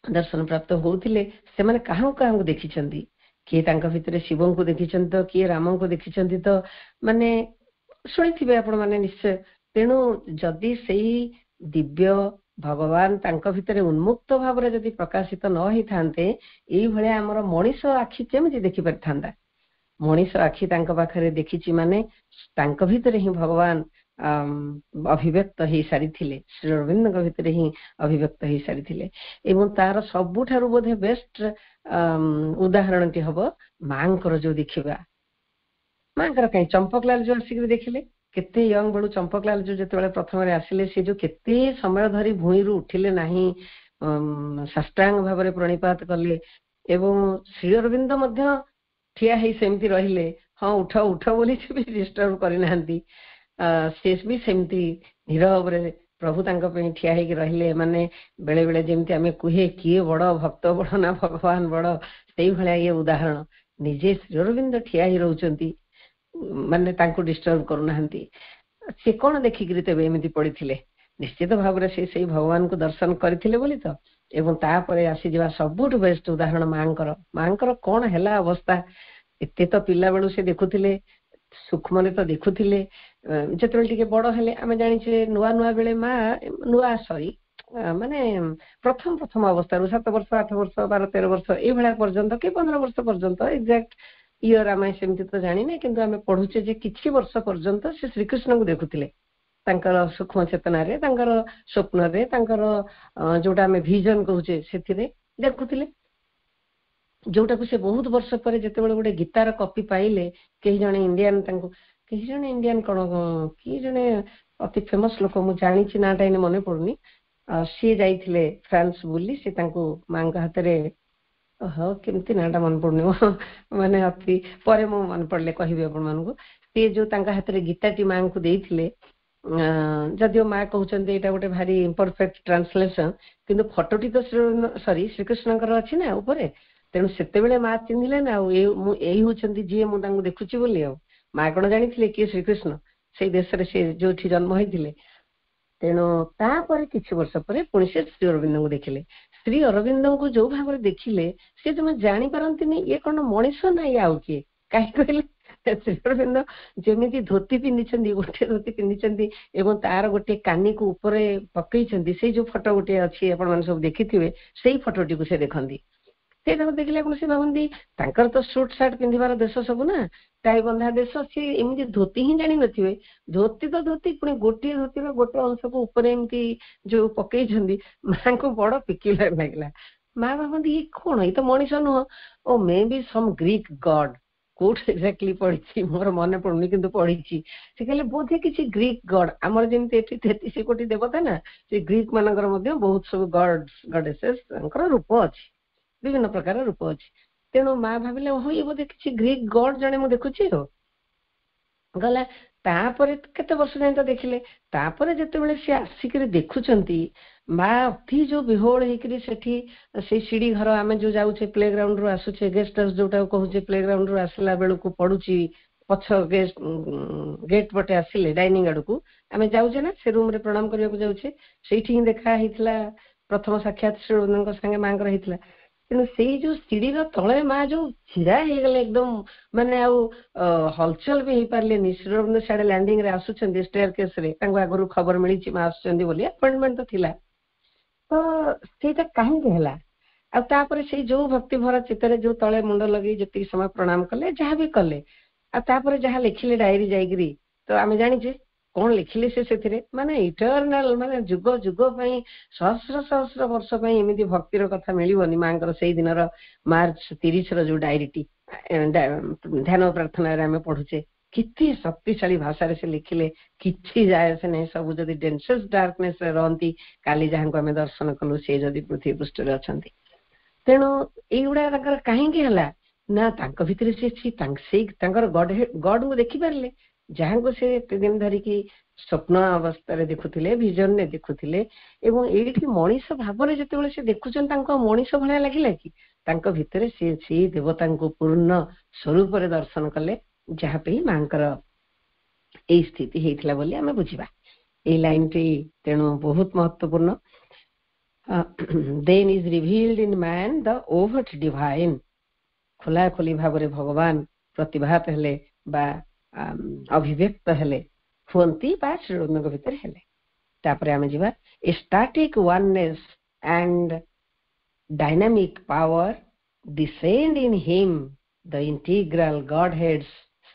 ଦର୍ଶନ ପ୍ରାପ୍ତ ହଉଥିଲେ, ସେମାନେ କାହାକୁ ଦେଖିଛନ୍ତି? କିଏ ତାଙ୍କ ଭିତରେ ଶିବଙ୍କୁ ଦେଖିଛନ୍ତି ତ, କିଏ ରାମଙ୍କୁ ଦେଖିଛନ୍ତି ତ, ମାନେ ଶୁଣିଥିବେ ଆପଣ ମାନେ ନିଶ୍ଚୟ। ତେଣୁ ଯଦି ସେଇ ଦିବ୍ୟ ଭଗବାନ ତାଙ୍କ ଭିତରେ ଉନ୍ମୁକ୍ତ ଭାବରେ ଯଦି ପ୍ରକାଶିତ ନ ହେଇଥାନ୍ତେ, ଏଇଭଳିଆ ଆମର ମଣିଷ ଆଖି କେମିତି ଦେଖିପାରିଥାନ୍ତା? ମଣିଷ ଆଖି ତାଙ୍କ ପାଖରେ ଦେଖିଛି, ମାନେ ତାଙ୍କ ଭିତରେ ହିଁ ଭଗବାନ ଅଭିବ୍ୟକ୍ତ ହେଇ ସାରିଥିଲେ, ଶ୍ରୀ ଅରବିନ୍ଦଙ୍କ ଭିତରେ ହିଁ ଅଭିବ୍ୟକ୍ତ ହେଇ ସାରିଥିଲେ। ଏବଂ ତାର ସବୁଠାରୁ ବୋଧେ ବେଷ୍ଟ ଉଦାହରଣଟି ହବ ମାଙ୍କର ଯୋଉ ଦେଖିବା। ମାଙ୍କର କାହିଁ ଚମ୍ପକଲାଲ ଯୋଉ ଆସିକି ଦେଖିଲେ, କେତେ ୟଙ୍ଗ ବେଳୁ ଚମ୍ପକଲାଲ ଯୋଉ ଯେତେବେଳେ ପ୍ରଥମରେ ଆସିଲେ ସେ ଯୋଉ କେତେ ସମୟ ଧରି ଭୂଇଁରୁ ଉଠିଲେ ନାହିଁ, ସାଷ୍ଟାଙ୍ଗ ଭାବରେ ପ୍ରଣିପାତ କଲେ ଏବଂ ଶ୍ରୀ ଅରବିନ୍ଦ ମଧ୍ୟ ଠିଆ ହେଇ ସେମିତି ରହିଲେ, ହଁ ଉଠ ଉଠ ବୋଲି ସେ ବି ଡିଷ୍ଟର୍ବ କରିନାହାନ୍ତି। ସେ ବି ସେମିତି ନିରବରେ ପ୍ରଭୁ ତାଙ୍କ ପାଇଁ ଠିଆ ହେଇକି ରହିଲେ। ମାନେ ବେଳେ ବେଳେ ଯେମିତି ଆମେ କୁହେ କିଏ ବଡ, ଭକ୍ତ ବଡ ନା ଭଗବାନ ବଡ, ସେଇଭଳିଆ ଇଏ ଉଦାହରଣ। ନିଜେ ଶ୍ରୀ ଅରବିନ୍ଦ ଠିଆ ହେଇ ରହୁଛନ୍ତି, ମାନେ ତାଙ୍କୁ ଡିଷ୍ଟର୍ବ କରୁନାହାନ୍ତି। ସେ କଣ ଦେଖିକିରି ତେବେ ଏମିତି ପଡିଥିଲେ? ନିଶ୍ଚିତ ଭାବରେ ସେ ସେଇ ଭଗବାନଙ୍କୁ ଦର୍ଶନ କରିଥିଲେ ବୋଲି ତ। ଏବଂ ତାପରେ ଆସିଯିବା ସବୁଠୁ ବେଷ୍ଟ ଉଦାହରଣ ମାଙ୍କର କଣ ହେଲା ଅବସ୍ଥା। ଏତେ ତ ପିଲା ବେଳୁ ସେ ଦେଖୁଥିଲେ, ସୂକ୍ଷ୍ମରେ ତ ଦେଖୁଥିଲେ, ଯେତେବେଳେ ଟିକେ ବଡ ହେଲେ ଆମେ ଜାଣିଛେ ନୂଆ ନୂଆ ବେଳେ ମାନେ ପ୍ରଥମ ଅବସ୍ଥାରୁ 7 ବର୍ଷ 8 ବର୍ଷ 12 13 ବର୍ଷ ଏଇଭଳିଆ ପର୍ଯ୍ୟନ୍ତ କି 15 ବର୍ଷ ପର୍ଯ୍ୟନ୍ତ, ଏକ୍ସାକ୍ଟ ଇୟର ଆମେ ସେମିତି ତ ଜାଣିନେ, କିନ୍ତୁ ଆମେ ପଢୁଛେ ଯେ କିଛି ବର୍ଷ ପର୍ଯ୍ୟନ୍ତ ସେ ଶ୍ରୀକୃଷ୍ଣଙ୍କୁ ଦେଖୁଥିଲେ। ତାଙ୍କର ସୂକ୍ଷ୍ମ ଚେତନାରେ, ତାଙ୍କର ସ୍ୱପ୍ନରେ, ତାଙ୍କର ଯୋଉଟା ଆମେ ଭିଜନ କହୁଛେ ସେଥିରେ ଦେଖୁଥିଲେ। ଯୋଉଟାକୁ ସେ ବହୁତ ବର୍ଷ ପରେ ଯେତେବେଳେ ଗୋଟେ ଗୀତାର କପି ପାଇଲେ, କେହି ଜଣେ ଇଣ୍ଡିଆନ କଣ କି ଜଣେ ଅତି ଫେମସ ଲୋକ, ମୁଁ ଜାଣିଛି ନାଟା ଏଇନେ ମନେ ପଡୁନି, ସିଏ ଯାଇଥିଲେ ଫ୍ରାନ୍ସ ବୁଲି, ସେ ତାଙ୍କୁ ମାଙ୍କ ହାତରେ, କେମିତି ନାଟା ମନେ ପଡୁନି, ମାନେ ଅତି ପରେ ମୁଁ ମନେ ପଡିଲେ କହିବି ଆପଣ ମାନଙ୍କୁ। ସିଏ ଯୋଉ ତାଙ୍କ ହାତରେ ଗୀତାଟି ମାଙ୍କୁ ଦେଇଥିଲେ, ଯଦିଓ ମା କହୁଛନ୍ତି ଏଇଟା ଗୋଟେ ଭାରି ଇମ୍ପରଫେକ୍ଟ ଟ୍ରାନ୍ସଲେସନ, କିନ୍ତୁ ଫଟୋଟି ତ ଶ୍ରୀକୃଷ୍ଣଙ୍କର ଅଛି ନା ଉପରେ। ତେଣୁ ସେତେବେଳେ ମା ଚିହ୍ନିଲେ ନା, ଆଉ ଏଇ ହଉଛନ୍ତି ଯିଏ ମୁଁ ତାଙ୍କୁ ଦେଖୁଛି ବୋଲି। ଆଉ ମା କଣ ଜାଣିଥିଲେ କିଏ ଶ୍ରୀକୃଷ୍ଣ? ସେଇ ଦେଶରେ ସେ ଯୋଉଠି ଜନ୍ମ ହେଇଥିଲେ। ତେଣୁ ତାପରେ କିଛି ବର୍ଷ ପରେ ପୁଣି ସେ ଶ୍ରୀ ଅରବିନ୍ଦଙ୍କୁ ଦେଖିଲେ। ଶ୍ରୀ ଅରବିନ୍ଦଙ୍କୁ ଯୋଉ ଭାବରେ ଦେଖିଲେ, ସେ ତମେ ଜାଣିପାରନ୍ତିନି ଇଏ କଣ ମଣିଷ ନା ଇଏ ଆଉ କିଏ। କାହିଁକି କହିଲେ, ଶ୍ରୀ ଅରବିନ୍ଦ ଯେମିତି ଧୋତି ପିନ୍ଧିଛନ୍ତି, ଗୋଟେ ଧୋତି ପିନ୍ଧିଛନ୍ତି ଏବଂ ତାର ଗୋଟେ କାନିକୁ ଉପରେ ପକେଇଛନ୍ତି, ସେଇ ଯୋଉ ଫଟୋ ଗୋଟେ ଅଛି ଆପଣ ମାନେ ସବୁ ଦେଖିଥିବେ, ସେଇ ଫଟୋଟିକୁ ସେ ଦେଖନ୍ତି। ସେଇଟାକୁ ଦେଖିଲେ ଆପଣ ସେ ଭାବନ୍ତି ତାଙ୍କର ତ ସୁଟ ସାର୍ଟ ପିନ୍ଧିବାର ଦେଶ ସବୁ ନା, ଟାଇ ବନ୍ଧା ଦେଶ, ସିଏ ଏମିତି ଧୋତି ହିଁ ଜାଣିନଥିବେ। ଧୋତି ତ ଧୋତି, ପୁଣି ଗୋଟିଏ ଧୋତିର ଗୋଟେ ଅଂଶକୁ ଉପରେ ଏମିତି ଯୋଉ ପକେଇଛନ୍ତି, ମାଙ୍କୁ ବଡ ପିକ୍ୟୁଲାର ଲାଗିଲା। ମା ଭାବନ୍ତି ଇଏ କଣ, ଇଏ ତ ମଣିଷ ନୁହଁ, ଓ ମେ ବି ସମ୍ ଗ୍ରୀକ ଗଡ। କୋଉଠି ଏକ୍ସାକ୍ଟଲି ପଢିଛି ମୋର ମନେ ପଡୁନି, କିନ୍ତୁ ପଢିଛି। ସେ କହିଲେ ବୋଧେ କିଛି ଗ୍ରୀକ ଗଡ, ଆମର ଯେମିତି ଏଠି 33 କୋଟି ଦେବତା ନା, ସେ ଗ୍ରୀକ ମାନଙ୍କର ମଧ୍ୟ ବହୁତ ସବୁ ଗଡେସେସ୍ ତାଙ୍କର ରୂପ ଅଛି, ବିଭିନ୍ନ ପ୍ରକାର ରୂପ ଅଛି। ତେଣୁ ମା ଭାବିଲେ ଇଏ ବୋଧେ କିଛି ଗ୍ରୀକ ଗଡ ଜଣେ ମୁଁ ଦେଖୁଛି। ଆଉ ଗଲା ତାପରେ କେତେ ବର୍ଷ ଯାଇ ତ ଦେଖିଲେ। ତାପରେ ଯେତେବେଳେ ସେ ଆସିକିରି ଦେଖୁଛନ୍ତି, ମା ଅତି ଯୋଉ ବିହୋଳ ହେଇକିରି ସେଠି ସେଇ ସିଡି ଘର, ଆମେ ଯୋଉ ଯାଉଛେ ପ୍ଲେ ଗ୍ରାଉଣ୍ଡ ରୁ ଆସୁଛେ, ଗେଷ୍ଟ ହାଉସ ଯୋଉଟା କହୁଛେ, ପ୍ଲେ ଗ୍ରାଉଣ୍ଡ ରୁ ଆସିଲା ବେଳକୁ ପଡୁଛି ପଛ ଗେଟ୍ ପଟେ ଆସିଲେ ଡାଇନିଂ ଆଡକୁ ଆମେ ଯାଉଛେ ନା, ସେ ରୁମ ରେ ପ୍ରଣାମ କରିବାକୁ ଯାଉଛେ, ସେଇଠି ହିଁ ଦେଖା ହେଇଥିଲା ପ୍ରଥମ ସାକ୍ଷାତ ଶ୍ରୀ ଅରବିନ୍ଦଙ୍କ ସାଙ୍ଗେ ମାଙ୍କର ହେଇଥିଲା। ତେଣୁ ସେଇ ଯୋଉ ସିଡିର ତଳେ ମା ଯୋଉ ଛିଡା ହେଇଗଲେ, ଏକଦମ ମାନେ ଆଉ ହଲଚଲ ବି ହେଇପାରିଲେନି। ଶ୍ରୀ ଅରବିନ୍ଦ ସିଆଡେ ଲ୍ୟାଣ୍ଡିଂ ରେ ଆସୁଛନ୍ତି ଷ୍ଟେୟାର କେସ ରେ, ତାଙ୍କୁ ଆଗରୁ ଖବର ମିଳିଛି ମା ଆସୁଛନ୍ତି ବୋଲି, ଆପଏଣ୍ଟମେଣ୍ଟ ତ ଥିଲା। ତ ସେଇଟା କାହିଁକି ହେଲା? ଆଉ ତାପରେ ସେଇ ଯୋଉ ଭକ୍ତି ଭରା ଚିତ୍ତରେ ଯୋଉ ତଳେ ମୁଣ୍ଡ ଲଗେଇ ଯେତିକି ସମୟ ପ୍ରଣାମ କଲେ, ଯାହା ବି କଲେ, ଆଉ ତାପରେ ଯାହା ଲେଖିଲେ ଡାଏରୀ ଯାଇକିରି, ତ ଆମେ ଜାଣିଛେ କଣ ଲେଖିଲେ ସେ ସେଥିରେ, ମାନେ ଇଟରନାଲ, ମାନେ ଯୁଗ ଯୁଗ ପାଇଁ, ସହସ୍ର ସହସ୍ର ବର୍ଷ ପାଇଁ ଏମିତି ଭକ୍ତିର କଥା ମିଳିବନି। ମାଙ୍କର ସେଇ ଦିନର ମାର୍ଚ୍ଚ 30ର ଯୋଉ ଡାଏରୀଟି ଧ୍ୟାନ ପ୍ରାର୍ଥନାରେ ଆମେ ପଢୁଛେ, କେତେ ଶକ୍ତିଶାଳୀ ଭାଷାରେ ସେ ଲେଖିଲେ। କିଛି ଯାଏ ଆସେ ନାହିଁ, ସବୁ ଯଦି ଡେନ୍ସେସ୍ ଡାର୍କନେସ ରେ ରହନ୍ତି, କାଲି ଯାହାଙ୍କୁ ଆମେ ଦର୍ଶନ କଲୁ ସେ ଯଦି ପୃଥିବୀ ପୃଷ୍ଠରେ ଅଛନ୍ତି। ତେଣୁ ଏଇଗୁଡା ତାଙ୍କର କାହିଁକି ହେଲା ନା, ତାଙ୍କ ଭିତରେ ସେ ସେଇ ତାଙ୍କର ଗଡଙ୍କୁ ଦେଖିପାରିଲେ, ଯାହାଙ୍କୁ ସେ ଏତେ ଦିନ ଧରିକି ସ୍ୱପ୍ନ ଅବସ୍ଥାରେ ଦେଖୁଥିଲେ, ଭିଜନରେ ଦେଖୁଥିଲେ। ଏବଂ ଏଇଠି ମଣିଷ ଭାବରେ ଯେତେବେଳେ ସେ ଦେଖୁଛନ୍ତି, ତାଙ୍କୁ ମଣିଷ ଭଳିଆ ଲାଗିଲା କି? ତାଙ୍କ ଭିତରେ ସେ ସେଇ ଦେବତାଙ୍କୁ ପୂର୍ଣ୍ଣ ସ୍ୱରୂପରେ ଦର୍ଶନ କଲେ, ଯାହା ପାଇଁ ମାଙ୍କର ଏଇ ସ୍ଥିତି ହେଇଥିଲା ବୋଲି ଆମେ ବୁଝିବା। ଏଇ ଲାଇନଟି ତେଣୁ ବହୁତ ମହତ୍ୱପୂର୍ଣ୍ଣ। then is revealed in man the overt divine, ଖୋଲା ଖୋଲି ଭାବରେ ଭଗବାନ ପ୍ରତିଭାତ ହେଲେ ବା ଅଭିବ୍ୟକ୍ତ ହେଲେ, ହୁଅନ୍ତି ବା ଶ୍ରୀ ଅରବିନ୍ଦଙ୍କ ଭିତରେ ହେଲେ। ତାପରେ ଆମେ ଯିବା, a static oneness and dynamic power descend in him, the integral Godhead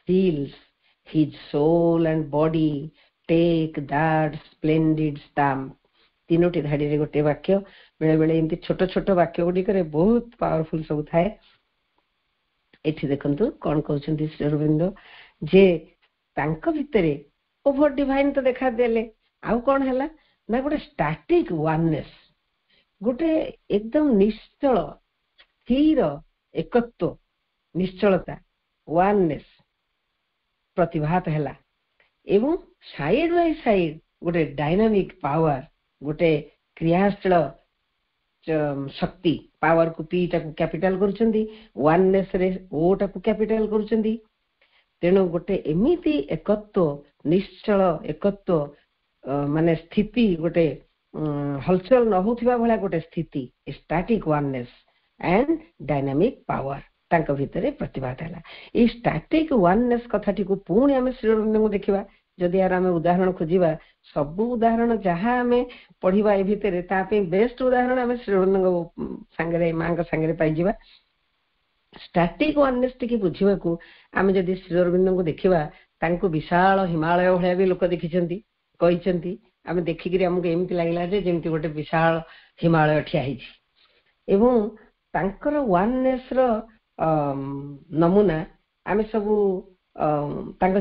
seals his soul and body take that splendid stamp। ତିନୋଟି ଧାଡିରେ ଗୋଟେ ବାକ୍ୟ, ବେଳେ ବେଳେ ଏମିତି ଛୋଟ ଛୋଟ ବାକ୍ୟ ଗୁଡିକରେ ବହୁତ ପାୱାରଫୁଲ ସବୁ ଥାଏ। ଏଠି ଦେଖନ୍ତୁ କଣ କହୁଛନ୍ତି ଶ୍ରୀ ଅରବିନ୍ଦ, ଯେ ତାଙ୍କ ଭିତରେ ओभर डिवाइन तो देखा देले आउ कौन है ना गोटे स्टैटिक वननेस गोटे एकदम निश्चल स्थिर एकत्व निश्चलता वननेस प्रतिभात है एवं साइड बाय साइड गोटे डायनामिक पावर गोटे क्रियाशील शक्ति पावर को पी टाकू कैपिटल करुचंदी वननेस रे ओ टाकू कैपिटल करुचंदी तेणु गोटे एमिति एकत्व निश्चल एकत्व माने स्थिति गोटे हलचल न होथिबा भला गोटे स्थिति static oneness and dynamic power तांको भितरे प्रतिभात है ये स्टैटिक वननेस कथाटी को पुणी आम श्री अरविंद को देखा जदि यार आम उदाहरण खोजा सब उदाहरण जहाँ आम पढ़ा ए भितर बेस्ट उदाहरण आम श्री अरविंद सांगे माँ सांगे पाइबा स्टैटिक वननेस टी बुझा आम जदि श्री अरविंद को देखा विशाल हिमालय भाया भी लोक देखी कही आम देखिक आमको एमती लगे जमी गोटे विशाल हिमालय ठिया तांकर वननेस नमूना आम सब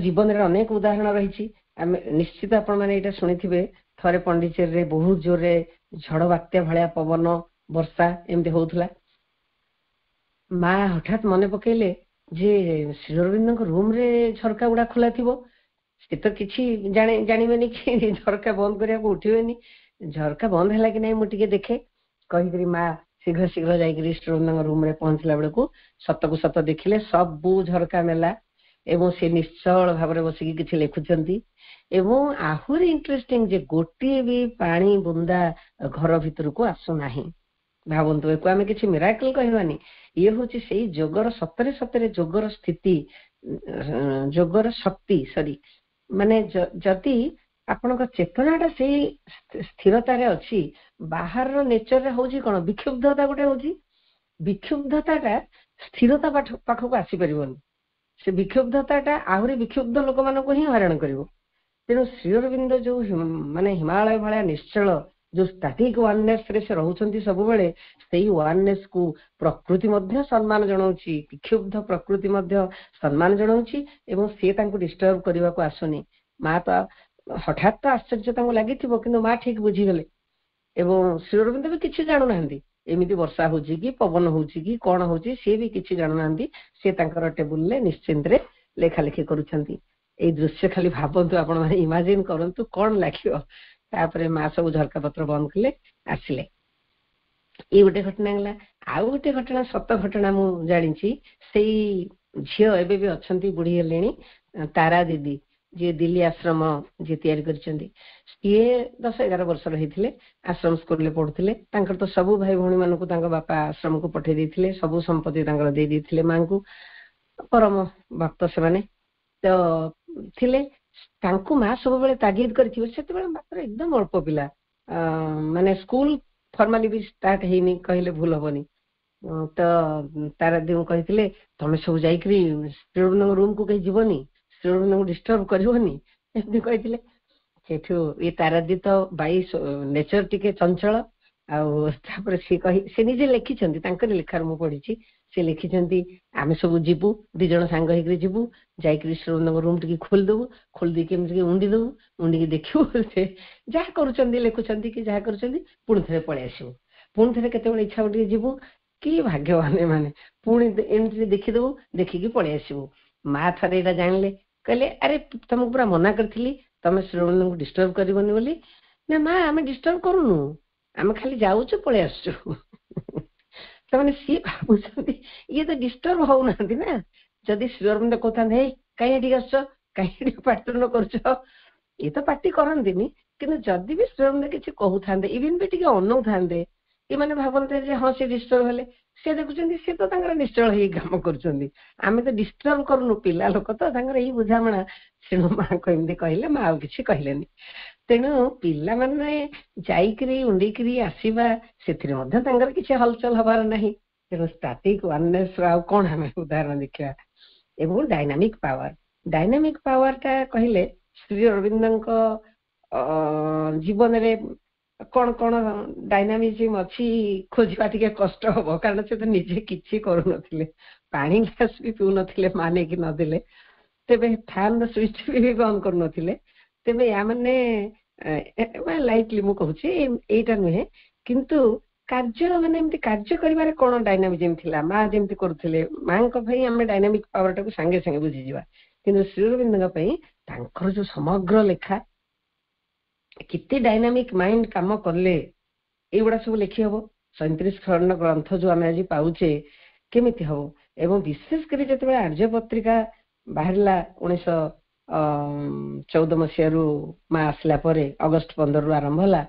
जीवन में अनेक उदाहरण रही निश्चित आपण मैंने ये शुणी थे पंडिचेरी रे बहुत जोर झड़ बात्या भाया पवन वर्षा एमती होता माँ हठात मन पकेले जे श्री अरविंद रूम रे झरका गुड़ा खोला थी सी तो किसी जानवे कि झरका बंद करने उठे झरका बंद है कि नहीं मुझे देखे कहीकि माँ शीघ्र शीघ्र जाइए श्री अरविंद रूम रे पहुंचला बेलू सत को सत देखिले सबू झरका मेला एवं से निश्चल भाव बसिकी किसी लिखुंट एवं आहुरी इंटरेस्टिंग जे गोटे भी पानी बुंदा घर भितर को आसुना भावतु एक आम कि मिराकल कहवानी ये हूँ से जोगर सतरे सतरे जोगर स्थिति जोगर शक्ति सॉरी माने जदि आपण चेतनाटा से स्थिरतार अच्छी बाहर नेचर हूँ कौन विक्षुब्धता गोटे हूँ विक्षुब्धता स्थिरता पाखक आसीपर से विक्षुब्धता आहरी विक्षुब्ध लोक मानक ही हराण कर तेणु श्री अरविंद जो माने हिमालय भाया निश्चल जो स्टैटिक वननेस रे से रहउछंती सब बेले सेही वननेस को प्रकृति मध्य सम्मान जणाउची विक्षुब्ध प्रकृति मध्य सम्मान जणाउची एवं से तांको डिस्टर्ब करबा को आसुनी माँ तो हठात तो आश्चर्य तांको लागिथिबो किंतु माँ ठीक बुझीगले एवं श्री अरविंद भी किसी जानु नांदी एमिति वर्षा होची कि पवन होची कि कोन होची से भी किसी जानु नांदी से तांकर टेबुल ले निश्चिंत रे लेखा लेखी करूछंती ए दृश्य खाली भाबंतु आपण माने इमेजिन करंतु कोन लागियो तापरे माँ सब झरका पत्र बंद कले आसिले ये गोटे घटना गला आउ गोटे घटना सत घटना मु जानी से झील एबे भी अच्छी बुढ़ी हेलेनी तारा दीदी जी दिल्ली आश्रम जी तैयारी करछंती सी 10-11 वर्ष रही आश्रम स्कूल पढ़ुले तो सबू भाई भौणी मानक बापा आश्रम को पठे देते सबू संपत्ति दे देते माँ को परम भक्त से माने तो थिले तांको माँ सब बेले तागिद करथिबे सेते बेले मात्र एकदम अल्प पिला माने स्कूल फॉर्मली भी स्टार्ट हेनी कहले भूल हबनी तो तारा देउ कहिथिले तमे सब जाईकरी स्टूडेंट रूम को कहि जीवनी स्टूडेंट को डिस्टर्ब करबनी एमती कहिथिले सेठू ये तारा दी तो बाई नेचर टिके चंचल आपर से निजे लिखिं तांकर लेखार मु पढ़ी से लिखिं आम सब जीवु दी जन सांग होकर जीवु जाकि श्रीअरविंद रूम टी खोलदेबू खोलदे उंडी देबू उंडी देखू से जहाँ कर लिखुं कि जहाँ कर पुणी थे पलि आसबू पुणी थे केत इच्छा टे जीवु कि भाग्यवान माने पुणी एमती देखीदेबू देखिकी पलि आसबू माँ थे यहाँ जानले कहले अरे तुमको पूरा मना करी तुम श्रीअरविंद को डिस्टर्ब करबनी बोली ना माँ आम डिस्टर्ब करूनु आम खाली जाऊँ पलि आसु मैंने सी भाव ये तो डिस्टर्ब होना ना जदि श्रीअरविंद कहते कहीं आस कहीं पार्टी कर ये तो पार्टी करती कि जदि भी श्रीअरविंद किसी कहते इवन भी टे अनौ था ये मैंने भावते हाँ सी डिस्टर्ब हेले सी देखुं सी तो निश्चल ही कम करें तो डिस्टर्ब करूँ पिला लोक तो यही बुझाणा सेणु माँ को एमती कहले माँ आउ कि कहले तेणु पिला माने जाइकरी उंडीकरी आसीबा सेथिरे मध्य तांगर किछि हलचल हबार नाही तेणु स्टैटिक वननेस आ कोन हमें उदाहरण देखिया एवं डायनामिक पावर ता कहले श्री अरविंदଙ୍କ जीवन रे कौन कौन डायनामिज्म अच्छी खोजा टे कष्ट हम कारण से तो निजे किसी करू नथिले पानी ग्लास भी पिउ नथिले माने कि नदेले तेबे फैन स्विच भी बंद करू नथिले ତେବେ ୟା ମାନେ ଲାଇଟଲି ମୁଁ କହୁଛି ଏଇଟା ନୁହେଁ, କିନ୍ତୁ କାର୍ଯ୍ୟ ମାନେ ଏମିତି କାର୍ଯ୍ୟ କରିବାରେ କଣ ଡାଇନାମିଜିମ ଥିଲା, ମା ଯେମିତି କରୁଥିଲେ, ମାଙ୍କ ପାଇଁ ଆମେ ଡାଇନାମିକ ପାୱାରଟାକୁ ସାଙ୍ଗେ ସାଙ୍ଗେ ବୁଝିଯିବା। କିନ୍ତୁ ଶ୍ରୀ ଅରବିନ୍ଦଙ୍କ ପାଇଁ ତାଙ୍କର ଯୋଉ ସମଗ୍ର ଲେଖା, କେତେ ଡାଇନାମିକ ମାଇଣ୍ଡ କାମ କଲେ ଏଇଗୁଡା ସବୁ ଲେଖି ହବ। 37 ଖଣ୍ଡ ଗ୍ରନ୍ଥ ଯୋଉ ଆମେ ଆଜି ପାଉଛେ କେମିତି ହବ? ଏବଂ ବିଶେଷ କରି ଯେତେବେଳେ ଆର୍ଯ୍ୟ ପତ୍ରିକା ବାହାରିଲା 1914 ମସିହାରୁ ମା ଆସିଲା ପରେ, ଅଗଷ୍ଟ 15ରୁ ଆରମ୍ଭ ହେଲା,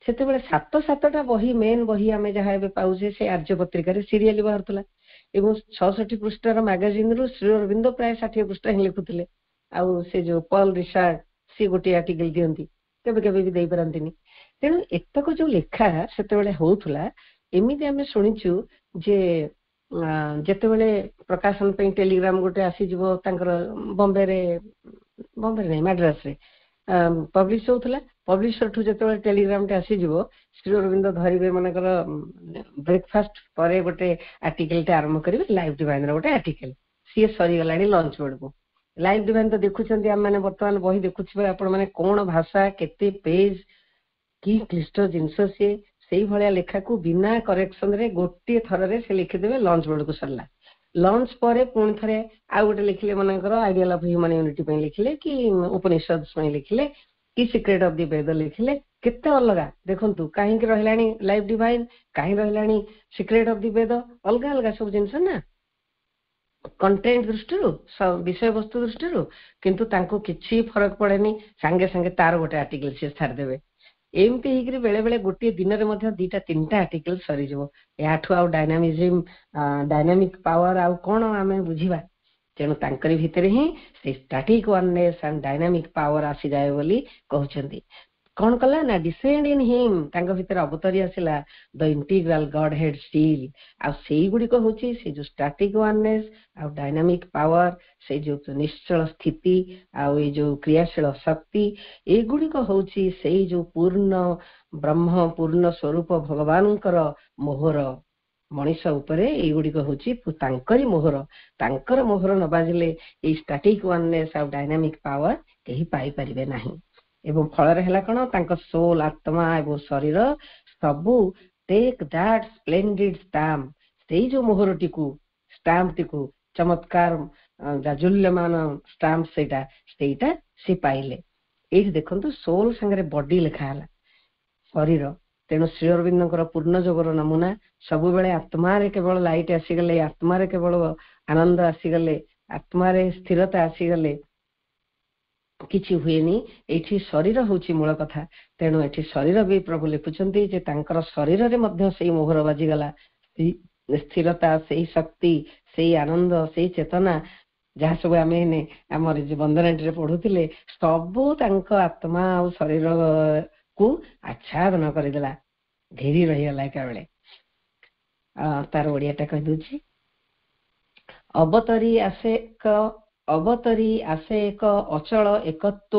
ସେତେବେଳେ 7ଟା ବହି, ମେନ୍ ବହି ଆମେ ଯାହା ଏବେ ପାଉଛେ ସେ ଆର୍ଯ୍ୟ ପତ୍ରିକାରେ ସିରିଆଲି ବାହାରୁଥିଲା। ଏବଂ 66 ପୃଷ୍ଠାର ମାଗାଜିନରୁ ଶ୍ରୀ ଅରବିନ୍ଦ ପ୍ରାୟ 60 ପୃଷ୍ଠା ହିଁ ଲେଖୁଥିଲେ। ଆଉ ସେ ଯୋଉ ପଲ ରିଚାର୍ଡ ସିଏ ଗୋଟିଏ ଆର୍ଟିକଲ ଦିଅନ୍ତି, କେବେ କେବେ ବି ଦେଇପାରନ୍ତିନି। ତେଣୁ ଏତକ ଯୋଉ ଲେଖା ସେତେବେଳେ ହଉଥିଲା, ଏମିତି ଆମେ ଶୁଣିଛୁ ଯେ ଯେତେବେଳେ ପ୍ରକାଶନ ପାଇଁ ଟେଲିଗ୍ରାମ ଗୋଟେ ଆସିଯିବ ତାଙ୍କର ବମ୍ବେରେ ନାହିଁ ମାଡ୍ରାସରେ ପବ୍ଲିଶ ହଉଥିଲା, ପବ୍ଲିଶରଠୁ ଯେତେବେଳେ ଟେଲିଗ୍ରାମଟେ ଆସିଯିବ, ଶ୍ରୀ ଅରବିନ୍ଦ ଧରିବେ ମନେକର ବ୍ରେକଫାଷ୍ଟ ପରେ ଗୋଟେ ଆର୍ଟିକଲଟେ ଆରମ୍ଭ କରିବେ, ଲାଇଫ ଡିଭାଇନର ଗୋଟେ ଆର୍ଟିକଲ, ସିଏ ସରିଗଲାଣି ଲଞ୍ଚ ବେଳକୁ। ଲାଇଫ ଡିଭାଇନ ତ ଦେଖୁଛନ୍ତି, ଆମେ ମାନେ ବର୍ତ୍ତମାନ ବହି ଦେଖୁଥିବେ ଆପଣ ମାନେ, କଣ ଭାଷା, କେତେ ପେଜ, କି କ୍ଲିଷ୍ଟ ଜିନିଷ ସିଏ। ସେଇଭଳିଆ ଲେଖାକୁ ବିନା କରେକ୍ସନରେ ଗୋଟିଏ ଥରରେ ସେ ଲେଖିଦେବେ, ଲଞ୍ଚ ବେଳକୁ ସରିଲା। ଲଞ୍ଚ ପରେ ପୁଣି ଥରେ ଆଉ ଗୋଟେ ଲେଖିଲେ, ମନେକର ଆଇଡିଆଲ ଅଫ ହ୍ୟୁମାନ ୟୁନିଟି ପାଇଁ ଲେଖିଲେ, କି ଉପନିଷଦ ପାଇଁ ଲେଖିଲେ, କି ସିକ୍ରେଟ ଅଫ ଦି ବେଦ ଲେଖିଲେ, କେତେ ଅଲଗା ଦେଖନ୍ତୁ। କାହିଁକି ରହିଲାଣି ଲାଇଫ ଡିଭାଇନ, କାହିଁ ରହିଲାଣି ସିକ୍ରେଟ ଅଫ ଦି ବେଦ, ଅଲଗା ଅଲଗା ସବୁ ଜିନିଷ ନା, କଣ୍ଟେଣ୍ଟ ଦୃଷ୍ଟିରୁ, ବିଷୟବସ୍ତୁ ଦୃଷ୍ଟିରୁ। କିନ୍ତୁ ତାଙ୍କୁ କିଛି ଫରକ ପଡେନି, ସାଙ୍ଗେ ସାଙ୍ଗେ ତାର ଗୋଟେ ଆର୍ଟିକଲ ସିଏ ଛାଡିଦେବେ। ଏମିତି ହେଇକରି ବେଳେ ବେଳେ ଗୋଟିଏ ଦିନରେ ମଧ୍ୟ 2ଟା 3ଟା ଆର୍ଟିକଲ ସରିଯିବ। ଏହାଠୁ ଆଉ ଡାଇନାମିକ ପାୱାର ଆଉ କଣ ଆମେ ବୁଝିବା? ତେଣୁ ତାଙ୍କରି ଭିତରେ ହିଁ ସେ ଷ୍ଟାଟିକ ୱାନନେସ ଆଣ୍ଡ ଡାଇନାମିକ ପାୱାର ଆସିଯାଏ ବୋଲି କହୁଛନ୍ତି। କଣ କଲା ନା, ଡିସେଣ୍ଡ ଇନ ହିମ୍, ତାଙ୍କ ଭିତରେ ଅବତରି ଆସିଲା ଦ ଇଣ୍ଟିଗ୍ରାଲ ଗଡ ହେଡ ଷ୍ଟିଲ। ଆଉ ସେଇଗୁଡିକ ହଉଛି ସେ ଯୋଉ ଷ୍ଟାଟିକ ୱାନନେସ ଆଉ ଡାଇନାମିକ ପାୱାର, ସେଇ ଯୋଉ ନିଶ୍ଚଳ ସ୍ଥିତି ଆଉ ଏଇ ଯୋଉ କ୍ରିୟାଶୀଳ ଶକ୍ତି, ଏଗୁଡିକ ହଉଛି ସେଇ ଯୋଉ ପୂର୍ଣ୍ଣ ବ୍ରହ୍ମ, ପୂର୍ଣ୍ଣ ସ୍ୱରୂପ ଭଗବାନଙ୍କର ମୋହର ମଣିଷ ଉପରେ। ଏଇଗୁଡିକ ହଉଛି ତାଙ୍କରି ମୋହର। ତାଙ୍କର ମୋହର ନ ବାଜିଲେ ଏଇ ଷ୍ଟାଟିକ ୱାନନେସ ଆଉ ଡାଇନାମିକ ପାୱାର କେହି ପାଇପାରିବେ ନାହିଁ। ଏବଂ ଫଳରେ ହେଲା କଣ, ତାଙ୍କ ସୋଲ, ଆତ୍ମା ଏବଂ ଶରୀର ସବୁ ଟେକ୍ ଦ୍ୟାଟ୍ ସ୍ପ୍ଲେଣ୍ଡିଡ ଷ୍ଟାମ୍ପ, ସେଇ ଯୋଉ ମୋହରଟିକୁ, ଷ୍ଟାମ୍ପଟିକୁ, ଚମତ୍କାର ଜାଜୁଲ୍ୟମାନ ଷ୍ଟାମ୍ପ ସେଇଟା ସେ ପାଇଲେ। ଏଇଠି ଦେଖନ୍ତୁ ସୋଲ ସାଙ୍ଗରେ ବଡି ଲେଖା ହେଲା, ଶରୀର। ତେଣୁ ଶ୍ରୀ ଅରବିନ୍ଦଙ୍କର ପୂର୍ଣ୍ଣ ଯୋଗର ନମୁନା। ସବୁବେଳେ ଆତ୍ମାରେ କେବଳ ଲାଇଟ ଆସିଗଲେ, ଆତ୍ମାରେ କେବଳ ଆନନ୍ଦ ଆସିଗଲେ, ଆତ୍ମାରେ ସ୍ଥିରତା ଆସିଗଲେ କିଛି ହୁଏନି। ଏଇଠି ଶରୀର ହଉଛି ମୂଳ କଥା। ତେଣୁ ଏଠି ଶରୀର ବି ପ୍ରଭୁ ଲେଖୁଛନ୍ତି ଯେ ତାଙ୍କର ଶରୀରରେ ମଧ୍ୟ ସେଇ ମୋହର ବାଜିଗଲା, ସେଇ ସ୍ଥିରତା, ସେଇ ଶକ୍ତି, ସେଇ ଆନନ୍ଦ, ସେଇ ଚେତନା, ଯାହା ସବୁ ଆମେ ଆମର ବନ୍ଦନାଟିରେ ପଢୁଥିଲେ, ସବୁ ତାଙ୍କ ଆତ୍ମା ଆଉ ଶରୀରକୁ ଆଚ୍ଛାଦନ କରିଦେଲା, ଘେରି ରହିଗଲା ଏକାବେଳେ। ତାର ଓଡିଆଟା କହିଦଉଛି। ଅବତରି ଆସେ ଏକ ଅଚଳ ଏକତ୍ୱ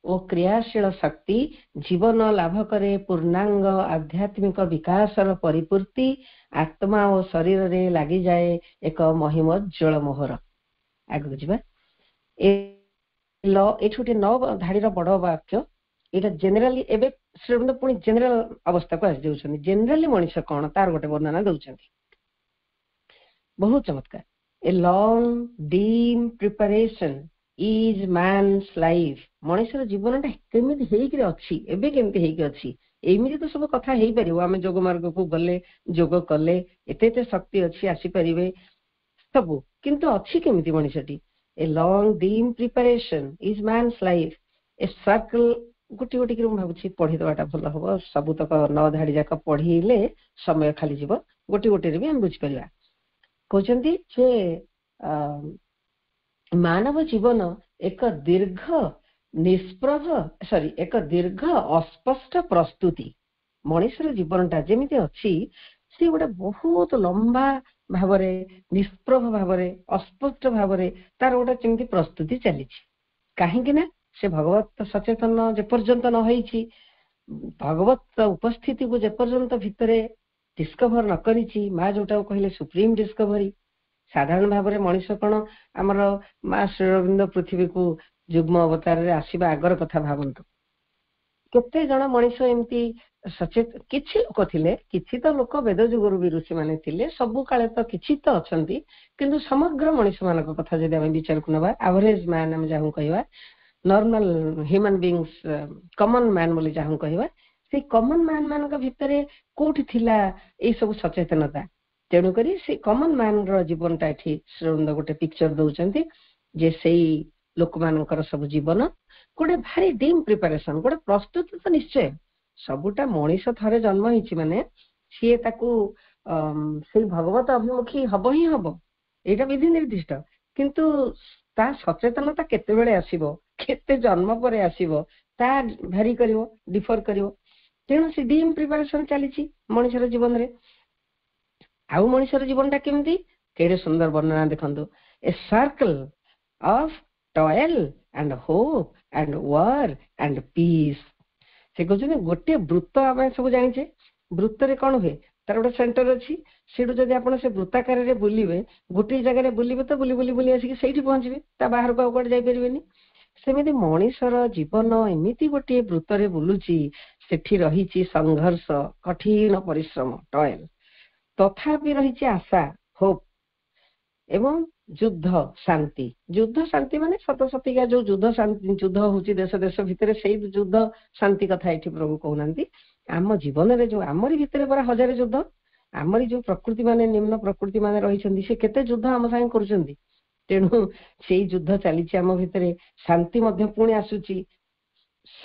ଓ କ୍ରିୟାଶୀଳ ଶକ୍ତି, ଜୀବନ ଲାଭ କରେ ପୂର୍ଣ୍ଣାଙ୍ଗ ଆଧ୍ୟାତ୍ମିକ ବିକାଶର ପରିପୂର୍ତ୍ତି, ଆତ୍ମା ଓ ଶରୀରରେ ଲାଗିଯାଏ ଏକ ମହିମୋଜ୍ଜଳ ମୋହର। ଆଗକୁ ଯିବା। ଏଠି ଗୋଟେ 9 ଧାଡିର ବଡ ବାକ୍ୟ। ଏଇଟା ଜେନେରାଲି, ଏବେ ଶ୍ରୀଅରବିନ୍ଦ ପୁଣି ଜେନେରାଲ ଅବସ୍ଥାକୁ ଆସି ଯାଉଛନ୍ତି। ଜେନେରାଲି ମଣିଷ କଣ, ତାର ଗୋଟେ ବର୍ଣ୍ଣନା ଦଉଛନ୍ତି, ବହୁତ ଚମତ୍କାର। A long dim preparation is man's life. ମଣିଷର ଜୀବନଟା କେମିତି ହେଇକିରି ଅଛି, ଏବେ କେମିତି ହେଇକି ଅଛି? ଏମିତି ତ ସବୁ କଥା ହେଇପାରିବ, ଆମେ ଯୋଗ ମାର୍ଗକୁ ଗଲେ, ଯୋଗ କଲେ, ଏତେ ଏତେ ଶକ୍ତି ଅଛି, ଆସିପାରିବେ ସବୁ, କିନ୍ତୁ ଅଛି କେମିତି ମଣିଷଟି? A long dim preparation is man's life. A circle, ଗୋଟି ଗୋଟିକି ମୁଁ ଭାବୁଛି ପଢିଦବାଟା ଭଲ ହବ। ସବୁତକ 9 ଧାଡି ଯାକ ପଢିଲେ ସମୟ ଖାଲି ଯିବ, ଗୋଟି ଗୋଟିରେ ବି ଆମେ ବୁଝିପାରିବା। କହୁଛନ୍ତି ଯେ ମାନବ ଜୀବନ ଏକ ଦୀର୍ଘ ଅସ୍ପଷ୍ଟ ପ୍ରସ୍ତୁତି। ମଣିଷର ଜୀବନଟା ଯେମିତି ଅଛି, ସେ ଗୋଟେ ବହୁତ ଲମ୍ବା ଭାବରେ, ନିଷ୍ପ୍ରଭ ଭାବରେ, ଅସ୍ପଷ୍ଟ ଭାବରେ ତାର ଗୋଟେ ଯେମିତି ପ୍ରସ୍ତୁତି ଚାଲିଛି। କାହିଁକି ନା ସେ ଭଗବତ ସଚେତନ ଯେପର୍ଯ୍ୟନ୍ତ ନ ହେଇଛି, ଭଗବତ ଉପସ୍ଥିତିକୁ ଯେପର୍ଯ୍ୟନ୍ତ ଭିତରେ ଡିସ୍କଭର ନ କରିଛି, ମା ଯୋଉଟାକୁ କହିଲେ ସୁପ୍ରିମ ଡିସ୍କଭରି। ସାଧାରଣ ଭାବରେ ମଣିଷ କଣ, ଆମର ମା ଶ୍ରୀ ଅରବିନ୍ଦ ପୃଥିବୀକୁ ଯୁଗ୍ମ ଅବତାରରେ ଆସିବା ଆଗର କଥା ଭାବନ୍ତୁ। କେତେ ଜଣ ମଣିଷ ଏମିତି ସଚେତ, କିଛି ଲୋକ ଥିଲେ, କିଛି ତ ଲୋକ ବେଦ ଯୁଗରୁ ବି ଋଷି ମାନେ ଥିଲେ, ସବୁ କାଳେ ତ କିଛି ତ ଅଛନ୍ତି, କିନ୍ତୁ ସମଗ୍ର ମଣିଷ ମାନଙ୍କ କଥା ଯଦି ଆମେ ବିଚାରକୁ ନେବା, ଆଭରେଜ ମ୍ୟାନ ଆମେ ଯାହାକୁ କହିବା, normal Humane beings, common man ବୋଲି ଯାହାକୁ କହିବା, ସେଇ କମନ ମ୍ୟାନ ମାନଙ୍କ ଭିତରେ କୋଉଠି ଥିଲା ଏଇ ସବୁ ସଚେତନତା? ତେଣୁକରି ସେ କମନ ମ୍ୟାନ ର ଜୀବନଟା ଏଠି ଶ୍ରୀଅରବିନ୍ଦ ଗୋଟେ ପିକ୍ଚର ଦଉଛନ୍ତି ଯେ ସେଇ ଲୋକମାନଙ୍କର ସବୁ ଜୀବନ ଗୋଟେ ଭାରି ଡିମ୍ ପ୍ରିପାରେସନ, ଗୋଟେ ପ୍ରସ୍ତୁତି ତ ନିଶ୍ଚୟ। ସବୁଟା ମଣିଷ ଥରେ ଜନ୍ମ ହେଇଛି ମାନେ ସିଏ ତାକୁ ସେଇ ଭଗବତ ଅଭିମୁଖୀ ହବ ହିଁ ହବ, ଏଇଟା ବିଧି ନିର୍ଦ୍ଦିଷ୍ଟ। କିନ୍ତୁ ତା ସଚେତନତା କେତେବେଳେ ଆସିବ, କେତେ ଜନ୍ମ ପରେ ଆସିବ, ତା ଭାରି କରିବ, ଡିଫର କରିବ। ତେଣୁ ସେ ଡିମ୍ ପ୍ରିପାରେସନ ଚାଲିଛି ମଣିଷର ଜୀବନରେ। ଆଉ ମଣିଷର ଜୀବନଟା କେମିତି, କେଡ଼େ ସୁନ୍ଦର ବର୍ଣ୍ଣନା ଦେଖନ୍ତୁ। A circle of toil and hope and war and peace. ସେ କହୁଛନ୍ତି ଗୋଟିଏ ବୃତ୍ତ, ଆମେ ସବୁ ଜାଣିଛେ ବୃତ୍ତରେ କଣ ହୁଏ, ତାର ଗୋଟେ ସେଣ୍ଟର ଅଛି, ସେଠୁ ଯଦି ଆପଣ ସେ ବୃତ୍ତାକାରରେ ବୁଲିବେ, ଗୋଟିଏ ଜାଗାରେ ବୁଲିବେ ତ ବୁଲି ବୁଲି ବୁଲି ଆସିକି ସେଇଠି ପହଞ୍ଚିବେ, ତା ବାହାରକୁ ଆଉ କୁଆଡେ ଯାଇପାରିବେନି। ସେମିତି ମଣିଷର ଜୀବନ ଏମିତି ଗୋଟିଏ ବୃତ୍ତରେ ବୁଲୁଛି, ସେଠି ରହିଛି ସଂଘର୍ଷ, କଠିନ ପରିଶ୍ରମ, ଟଏଲ, ତଥାପି ରହିଛି ଆଶା, ହୋପ, ଏବଂ ଯୁଦ୍ଧ, ଶାନ୍ତି। ଯୁଦ୍ଧ ଶାନ୍ତି ମାନେ ସତ ସତିକା ଯୋଉ ଯୁଦ୍ଧ ଶାନ୍ତି, ଯୁଦ୍ଧ ହଉଛି ଦେଶ ଦେଶ ଭିତରେ, ସେଇ ଯୁଦ୍ଧ ଶାନ୍ତି କଥା ଏଠି ପ୍ରଭୁ କହୁନାହାନ୍ତି। ଆମ ଜୀବନରେ ଯୋଉ ଆମରି ଭିତରେ ପରା ହଜାରେ ଯୁଦ୍ଧ, ଆମରି ଯୋଉ ପ୍ରକୃତି ମାନେ, ନିମ୍ନ ପ୍ରକୃତି ମାନେ ରହିଛନ୍ତି, ସେ କେତେ ଯୁଦ୍ଧ ଆମ ସାଙ୍ଗେ କରୁଛନ୍ତି। ତେଣୁ ସେଇ ଯୁଦ୍ଧ ଚାଲିଛି ଆମ ଭିତରେ, ଶାନ୍ତି ମଧ୍ୟ ପୁଣି ଆସୁଛି।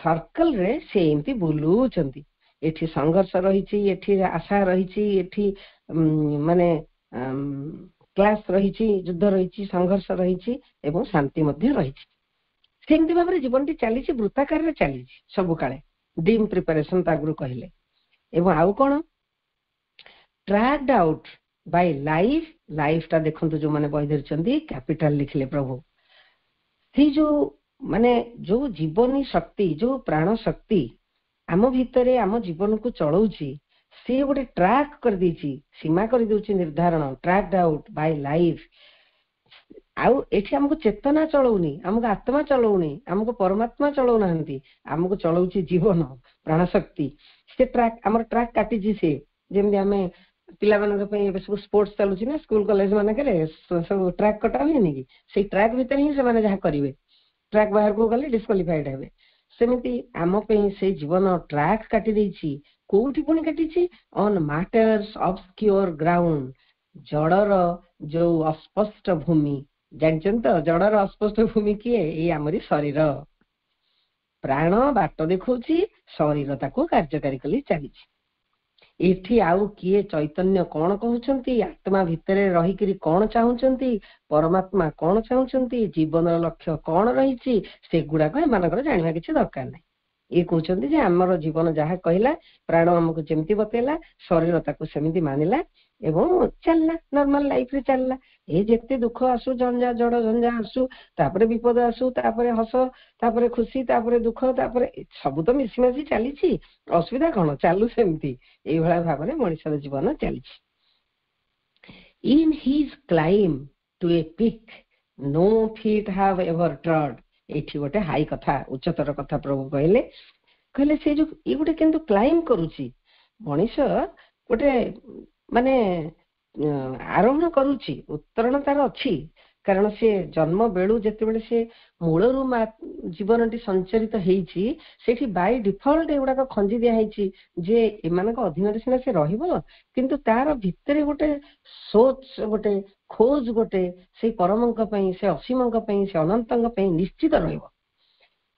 ସର୍କଲରେ ସେ ଏମିତି ବୁଲୁଛନ୍ତି, ଏଠି ସଂଘର୍ଷ ରହିଛି, ଏଠି ଆଶା ରହିଛି, ଏଠି ମାନେ କ୍ଲାସ ରହିଛି, ଯୁଦ୍ଧ ରହିଛି, ସଂଘର୍ଷ ରହିଛି ଏବଂ ଶାନ୍ତି ମଧ୍ୟ ରହିଛି। ସେମିତି ଭାବରେ ଜୀବନଟି ଚାଲିଛି, ବୃତ୍ତାକାରରେ ଚାଲିଛି ସବୁ କାଳେ, ଡିମ୍ ପ୍ରିପାରେସନ ତା ଆଗରୁ କହିଲେ। ଏବଂ ଆଉ କଣ, ଟ୍ରାକ୍ଡ ଆଉଟ୍ ବାଇ ଲାଇଫ। ଲାଇଫଟା ଦେଖନ୍ତୁ ଯୋଉମାନେ ବହି ଧରିଛନ୍ତି, କ୍ୟାପିଟାଲ ଲେଖିଲେ ପ୍ରଭୁ। ସେଇ ଯୋଉ ମାନେ ଯୋଉ ଜୀବନୀ ଶକ୍ତି, ଯୋଉ ପ୍ରାଣ ଶକ୍ତି ଆମ ଭିତରେ ଆମ ଜୀବନକୁ ଚଳଉଛି, ସେ ଗୋଟେ ଟ୍ରାକ୍ କରିଦେଇଛି, ସୀମା କରିଦେଉଛି ନିର୍ଦ୍ଧାରଣ, ଟ୍ରାକ୍ଡ ଆଉଟ୍ ବାଇ ଲାଇଫ। ଆଉ ଏଠି ଆମକୁ ଚେତନା ଚଳଉନି, ଆମକୁ ଆତ୍ମା ଚଳଉନି, ଆମକୁ ପରମାତ୍ମା ଚଳଉନାହାନ୍ତି, ଆମକୁ ଚଳଉଛି ଜୀବନ, ପ୍ରାଣ ଶକ୍ତି। ସେ ଟ୍ରାକ୍, ଆମର ଟ୍ରାକ୍ କାଟିଛି ସେ। ଯେମିତି ଆମେ ପିଲାମାନଙ୍କ ପାଇଁ ଏବେ ସବୁ ସ୍ପୋର୍ଟସ ଚାଲୁଛି ନା, ସ୍କୁଲ କଲେଜ ମାନଙ୍କରେ ସବୁ ଟ୍ରାକ୍ କଟା ହୁଏନି କି, ସେଇ ଟ୍ରାକ୍ ଭିତରେ ହିଁ ସେମାନେ ଯାହା କରିବେ, ଟ୍ରାକ୍ ବାହାରକୁ ଗଲେ ଡିସ୍କ୍ୱାଲିଫାଇଡ ହେବେ। ସେମିତି ଆମ ପାଇଁ ସେଇ ଜୀବନ ଟ୍ରାକ୍ କାଟି ଦେଇଛି। କୋଉଠି ପୁଣି କାଟିଛି, ଅନ୍ ମାଟର୍ସ ଅବସ୍କ୍ୟୁର ଗ୍ରାଉଣ୍ଡ, ଜଡର ଯୋଉ ଅସ୍ପଷ୍ଟ ଭୂମି। ଜାଣିଛନ୍ତି ତ ଜଡର ଅସ୍ପଷ୍ଟ ଭୂମି କିଏ, ଏଇ ଆମରି ଶରୀର। ପ୍ରାଣ ବାଟ ଦେଖଉଛି, ଶରୀର ତାକୁ କାର୍ଯ୍ୟକାରୀ କରି ଚାଲିଛି। ଏଠି ଆଉ କିଏ ଚୈତନ୍ୟ କଣ କହୁଛନ୍ତି, ଆତ୍ମା ଭିତରେ ରହିକିରି କଣ ଚାହୁଁଛନ୍ତି, ପରମାତ୍ମା କଣ ଚାହୁଁଛନ୍ତି, ଜୀବନର ଲକ୍ଷ୍ୟ କଣ ରହିଛି, ସେଗୁଡାକ ଏମାନଙ୍କର ଜାଣିବା କିଛି ଦରକାର ନାହିଁ। ଇଏ କହୁଛନ୍ତି ଯେ ଆମର ଜୀବନ ଯାହା କହିଲା, ପ୍ରାଣ ଆମକୁ ଯେମିତି ବତେଇଲା, ଶରୀର ତାକୁ ସେମିତି ମାନିଲା ଏବଂ ଚାଲିଲା, ନର୍ମାଲ ଲାଇଫରେ ଚାଲିଲା। ଏ ଯେତେ ଦୁଃଖ ଆସୁ, ଝଞ୍ଜା ଜଡ ଝଞ୍ଜା ଆସୁ, ତାପରେ ବିପଦ ଆସୁ, ତାପରେ ହସ, ତାପରେ ଖୁସି, ତାପରେ ଦୁଃଖ, ତାପରେ ସବୁ ତ ମିଶି ମାସି ଚାଲିଛି, ଅସୁବିଧା କଣ, ଚାଲୁ ସେମିତି। ଏଇଭଳିଆ ଭାବରେ ମଣିଷର ଜୀବନ ଚାଲିଛି। In his climb to a peak no feet have ever trod। ଏଇଠି ଗୋଟେ ହାଇ କଥା, ଉଚ୍ଚତର କଥା ପ୍ରଭୁ କହିଲେ। କହିଲେ ସେ ଯୋଉ ଇଏ ଗୋଟେ କିନ୍ତୁ କ୍ଲାଇମ୍ କରୁଛି, ମଣିଷ ଗୋଟେ ମାନେ ଆରୋହଣ କରୁଛି, ଉତ୍ତରଣ ତାର ଅଛି। କାରଣ ସେ ଜନ୍ମ ବେଳୁ ଯେତେବେଳେ ସେ ମୂଳରୁ ଜୀବନଟି ସଞ୍ଚରିତ ହେଇଛି, ସେଠି ବାଇ ଡିଫଲ୍ଟ ଏଗୁଡାକ ଖଞ୍ଜି ଦିଆ ହେଇଛି ଯେ ଏମାନଙ୍କ ଅଧୀନରେ ସିନା ସେ ରହିବ, କିନ୍ତୁ ତାର ଭିତରେ ଗୋଟେ ସୋଚ, ଗୋଟେ ଖୋଜ, ଗୋଟେ ସେଇ ପରମଙ୍କ ପାଇଁ, ସେ ଅସୀମଙ୍କ ପାଇଁ, ସେ ଅନନ୍ତଙ୍କ ପାଇଁ ନିଶ୍ଚିତ ରହିବ।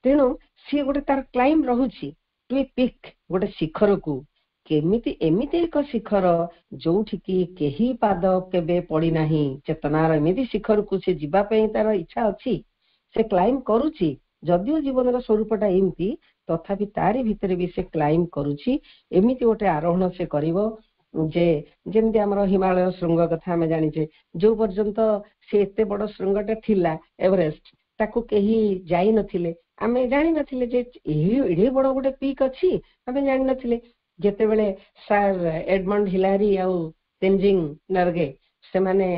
ତେଣୁ ସିଏ ଗୋଟେ ତାର କ୍ଲାଇମ୍ ରହୁଛି ଟୁ ଏ ପିକ୍, ଗୋଟେ ଶିଖରକୁ। କେମିତି, ଏମିତି ଏକ ଶିଖର ଯୋଉଠିକି କେହି ପାଦ କେବେ ପଡିନାହିଁ, ଚେତନାର ଏମିତି ଶିଖରକୁ ସେ ଯିବା ପାଇଁ ତାର ଇଚ୍ଛା ଅଛି, ସେ କ୍ଲାଇମ୍ କରୁଛି। ଯଦିଓ ଜୀବନର ସ୍ୱରୂପଟା ଏମିତି, ତଥାପି ତାରି ଭିତରେ ବି ସେ କ୍ଲାଇମ୍ କରୁଛି। ଏମିତି ଗୋଟେ ଆରୋହଣ ସେ କରିବ ଯେ, ଯେମିତି ଆମର ହିମାଳୟ ଶୃଙ୍ଗ କଥା ଆମେ ଜାଣିଛେ, ଯୋଉ ପର୍ଯ୍ୟନ୍ତ ସେ ଏତେ ବଡ ଶୃଙ୍ଗଟା ଥିଲା ଏଭରେଷ୍ଟ, ତାକୁ କେହି ଯାଇନଥିଲେ, ଆମେ ଜାଣିନଥିଲେ ଯେ ଏଡେ ବଡ ଗୋଟେ ପିକ୍ ଅଛି, ଆମେ ଜାଣିନଥିଲେ। ଯେତେବେଳେ ସାର୍ ଏଡମଣ୍ଡ ହିଲାରୀ ଆଉ ତେଞ୍ଜିଂ ନର୍ଗେ ସେମାନେ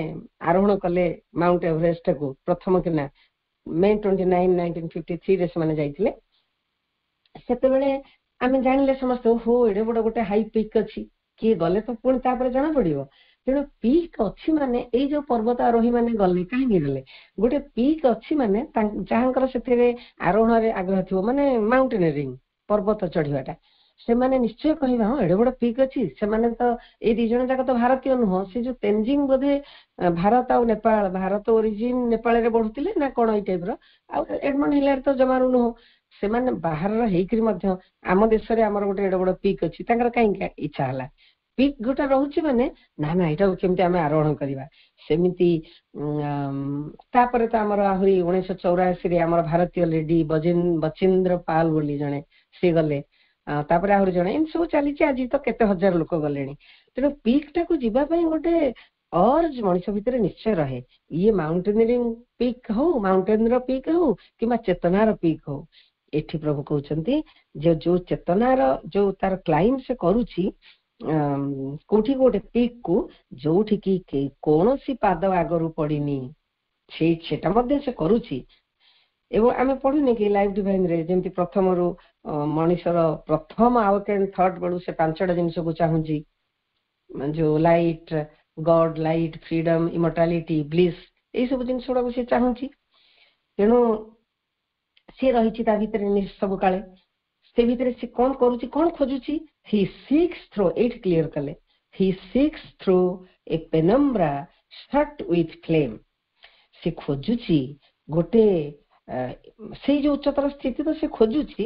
ଆରୋହଣ କଲେ ମାଉଣ୍ଟ ଏଭରେଷ୍ଟକୁ ପ୍ରଥମ କିନା, May 29, 1953 ରେ ସେମାନେ ଯାଇଥିଲେ। ସେତେବେଳେ ଆମେ ଜାଣିଲେ ସମସ୍ତେ ହୋ ଏଡେ ବଡ ଗୋଟେ ହାଇ ପିକ୍ ଅଛି, କିଏ ଗଲେ ତ ପୁଣି ତାପରେ ଜଣା ପଡିବ। ତେଣୁ ପିକ୍ ଅଛି ମାନେ ଏଇ ଯୋଉ ପର୍ବତ ଆରୋହୀ ମାନେ ଗଲେ କାହିଁକି ଗଲେ, ଗୋଟେ ପିକ୍ ଅଛି ମାନେ ଯାହାଙ୍କର ସେଥିରେ ଆରୋହଣରେ ଆଗ୍ରହ ଥିବ, ମାନେ ମାଉଣ୍ଟେନିୟରିଂ ପର୍ବତ ଚଢିବାଟା, ସେମାନେ ନିଶ୍ଚୟ କହିବେ ହଁ ଏଡେ ବଡ ପିକ୍ ଅଛି। ସେମାନେ ତ ଏଇ 2 ଜଣ ଯାକ ତ ଭାରତୀୟ ନୁହଁ, ସେ ଯୋଉ ତେଞ୍ଜିଂ ବୋଧେ ଭାରତ ଆଉ ନେପାଳ, ଭାରତ ଓରିଜିନ୍ ନେପାଳରେ ବଢୁଥିଲେ ନା କଣ ଏଇ ଟାଇପର, ଆଉ ଏଡମଣ୍ଡ ହିଲାରୀ ତ ଜମାରୁ ନୁହଁ। ସେମାନେ ବାହାରର ହେଇକରି ମଧ୍ୟ ଆମ ଦେଶରେ ଆମର ଗୋଟେ ଏଡେ ବଡ ପିକ୍ ଅଛି, ତାଙ୍କର କାହିଁକି ଇଚ୍ଛା ହେଲା। ପିକ୍ ଗୋଟେ ରହୁଛି ମାନେ ନା ନା ଏଇଟାକୁ କେମିତି ଆମେ ଆରୋହଣ କରିବା। ସେମିତି ତାପରେ ତ ଆମର ଆହୁରି 1984 ରେ ଆମର ଭାରତୀୟ ଲେଡି ବଚିନ୍ଦ୍ର ପାଲ ବୋଲି ଜଣେ ସିଏ ଗଲେ, ତାପରେ ଆହୁରି ଜଣେ, ଏମିତି ସବୁ ଚାଲିଛି। ଆଜି ତ କେତେ ହଜାର ଲୋକ ଗଲେଣି। ତେଣୁ ପିକ୍ ଟାକୁ ଯିବା ପାଇଁ ଗୋଟେ ଅର୍ଜ ମଣିଷ ଭିତରେ ନିଶ୍ଚୟ ରହେ। ଇଏ ମାଉଣ୍ଟେନିୟରିଂ ପିକ୍ ହଉ, ମାଉଣ୍ଟେନର ପିକ୍ ହଉ, କିମ୍ବା ଚେତନାର ପିକ୍ ହଉ, ଏଠି ପ୍ରଭୁ କହୁଛନ୍ତି ଯେ ଯୋଉ ଚେତନାର ଯୋଉ ତାର କ୍ଲାଇମ୍ବ ସେ କରୁଛି କୋଉଠି ଗୋଟେ ପିକ୍ କୁ ଯୋଉଠିକି କୌଣସି ପାଦ ଆଗରୁ ପଡିନି, ସେଟା ମଧ୍ୟ ସେ କରୁଛି। ଏବଂ ଆମେ ପଢୁନି କି ଲାଇଫ ଡିଭାଇନରେ ଯେମିତି ପ୍ରଥମରୁ ମଣିଷର ପ୍ରଥମ ଆଉଟ୍ ଆଣ୍ଡ ଥଟ୍ ବେଳୁ ସେ 5ଟା ଜିନିଷକୁ ଚାହୁଁଛି, ଯୋଉ ଲାଇଟ୍, ଗଡ୍, ଲାଇଟ୍, ଫ୍ରିଡମ, ଇମର୍ଟାଲିଟି, ବ୍ଲିସ୍, ଏଇ ସବୁ ଜିନିଷ ଗୁଡାକୁ ସେ ଚାହୁଁଛି। ତେଣୁ ସେ ରହିଛି ତା ଭିତରେ ସବୁ କାଳେ। ସେ ଭିତରେ ସେ କଣ କରୁଛି, କଣ ଖୋଜୁଛି, ହି ସିକ୍ସ ଥ୍ରୋ, ଏଇଠି କ୍ଲିୟର କଲେ, he seeks through a penumbra shut with flame। ସେ ଖୋଜୁଛି ଗୋଟେ ସେଇ ଯୋଉ ଉଚ୍ଚତର ସ୍ଥିତି ତ ସେ ଖୋଜୁଛି,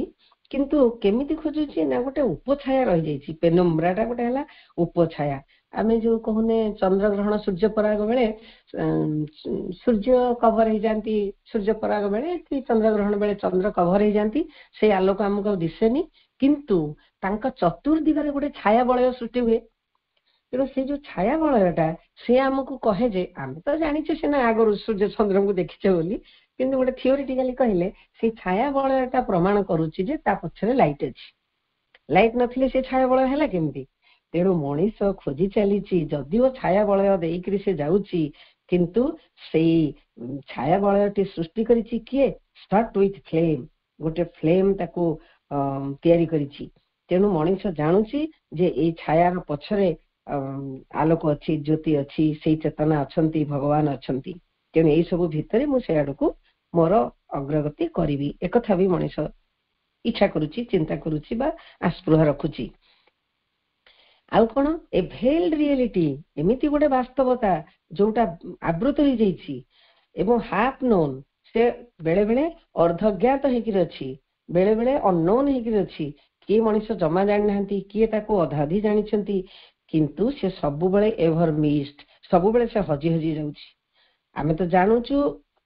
କିନ୍ତୁ କେମିତି ଖୋଜୁଛି ନା ଗୋଟେ ଉପଛାୟା ରହିଯାଇଛି। ପେନମ୍ବ୍ରାଟା ଗୋଟେ ହେଲା ଉପଛାୟା। ଆମେ ଯୋଉ କହୁନେ ଚନ୍ଦ୍ରଗ୍ରହଣ ସୂର୍ଯ୍ୟପରାଗ ବେଳେ ସୂର୍ଯ୍ୟ କଭର ହେଇଯାନ୍ତି, ସୂର୍ଯ୍ୟପରାଗ ବେଳେ କି ଚନ୍ଦ୍ରଗ୍ରହଣ ବେଳେ ଚନ୍ଦ୍ର କଭର ହେଇଯାନ୍ତି, ସେଇ ଆଲୋକ ଆମକୁ ଆଉ ଦିଶେନି, କିନ୍ତୁ ତାଙ୍କ ଚତୁର୍ଦିଗରେ ଗୋଟେ ଛାୟା ବଳୟ ସୃଷ୍ଟି ହୁଏ। ତେଣୁ ସେଇ ଯୋଉ ଛାୟା ବଳୟଟା ସେ ଆମକୁ କହେ ଯେ, ଆମେ ତ ଜାଣିଛେ ସିନା ଆଗରୁ ସୂର୍ଯ୍ୟ ଚନ୍ଦ୍ରଙ୍କୁ ଦେଖିଛେ ବୋଲି, କିନ୍ତୁ ଗୋଟେ ଥିଓରିଟିକାଲି କହିଲେ ସେଇ ଛାୟା ବଳୟଟା ପ୍ରମାଣ କରୁଛି ଯେ ତା ପଛରେ ଲାଇଟ୍ ଅଛି। ଲାଇଟ୍ ନଥିଲେ ସେ ଛାୟା ବଳୟ ହେଲା କେମିତି? ତେଣୁ ମଣିଷ ଖୋଜି ଚାଲିଛି, ଯଦିଓ ଛାୟା ବଳୟ ଦେଇକରି ସେ ଯାଉଛି, କିନ୍ତୁ ସେଇ ଛାୟା ବଳୟଟି ସୃଷ୍ଟି କରିଛି କିଏ? ଷ୍ଟାର୍ଟ ୱିଥ୍ ଫ୍ଲେମ୍, ଗୋଟେ ଫ୍ଲେମ୍ ତାକୁ ତିଆରି କରିଛି। ତେଣୁ ମଣିଷ ଜାଣୁଛି ଯେ ଏଇ ଛାୟାର ପଛରେ ଆଲୋକ ଅଛି, ଜ୍ୟୋତି ଅଛି, ସେଇ ଚେତନା ଅଛନ୍ତି, ଭଗବାନ ଅଛନ୍ତି। ତେଣୁ ଏଇ ସବୁ ଭିତରେ ମୁଁ ସେ ଆଡକୁ ମୋର ଅଗ୍ରଗତି କରିବି, ଏକଥା ବି ମଣିଷ ଇଚ୍ଛା କରୁଛି, ଚିନ୍ତା କରୁଛି ବା ଆସ୍ପୃହ ରଖୁଛି। ଆଉ କଣ, ଏ ଭେଲ୍ଡ ରିଏଲିଟି, ଏମିତି ଗୋଟେ ବାସ୍ତବତା ଯୋଉଟା ଆବୃତ ହେଇଯାଇଛି ଏବଂ ହାଫ୍ ନୋନ୍, ସେ ବେଳେ ବେଳେ ଅର୍ଦ୍ଧଜ୍ଞାତ ହେଇକିରି ଅଛି, ବେଳେ ବେଳେ ଅନନୋନ୍ ହେଇକିରି ଅଛି। କିଏ ମଣିଷ ଜମା ଜାଣିନାହାନ୍ତି, କିଏ ତାକୁ ଅଧାଧି ଜାଣିଛନ୍ତି, କିନ୍ତୁ ସେ ସବୁବେଳେ ଏଭର ମିସ୍ଡ, ସବୁବେଳେ ସେ ହଜି ହଜି ଯାଉଛି। ଆମେ ତ ଜାଣୁଛୁ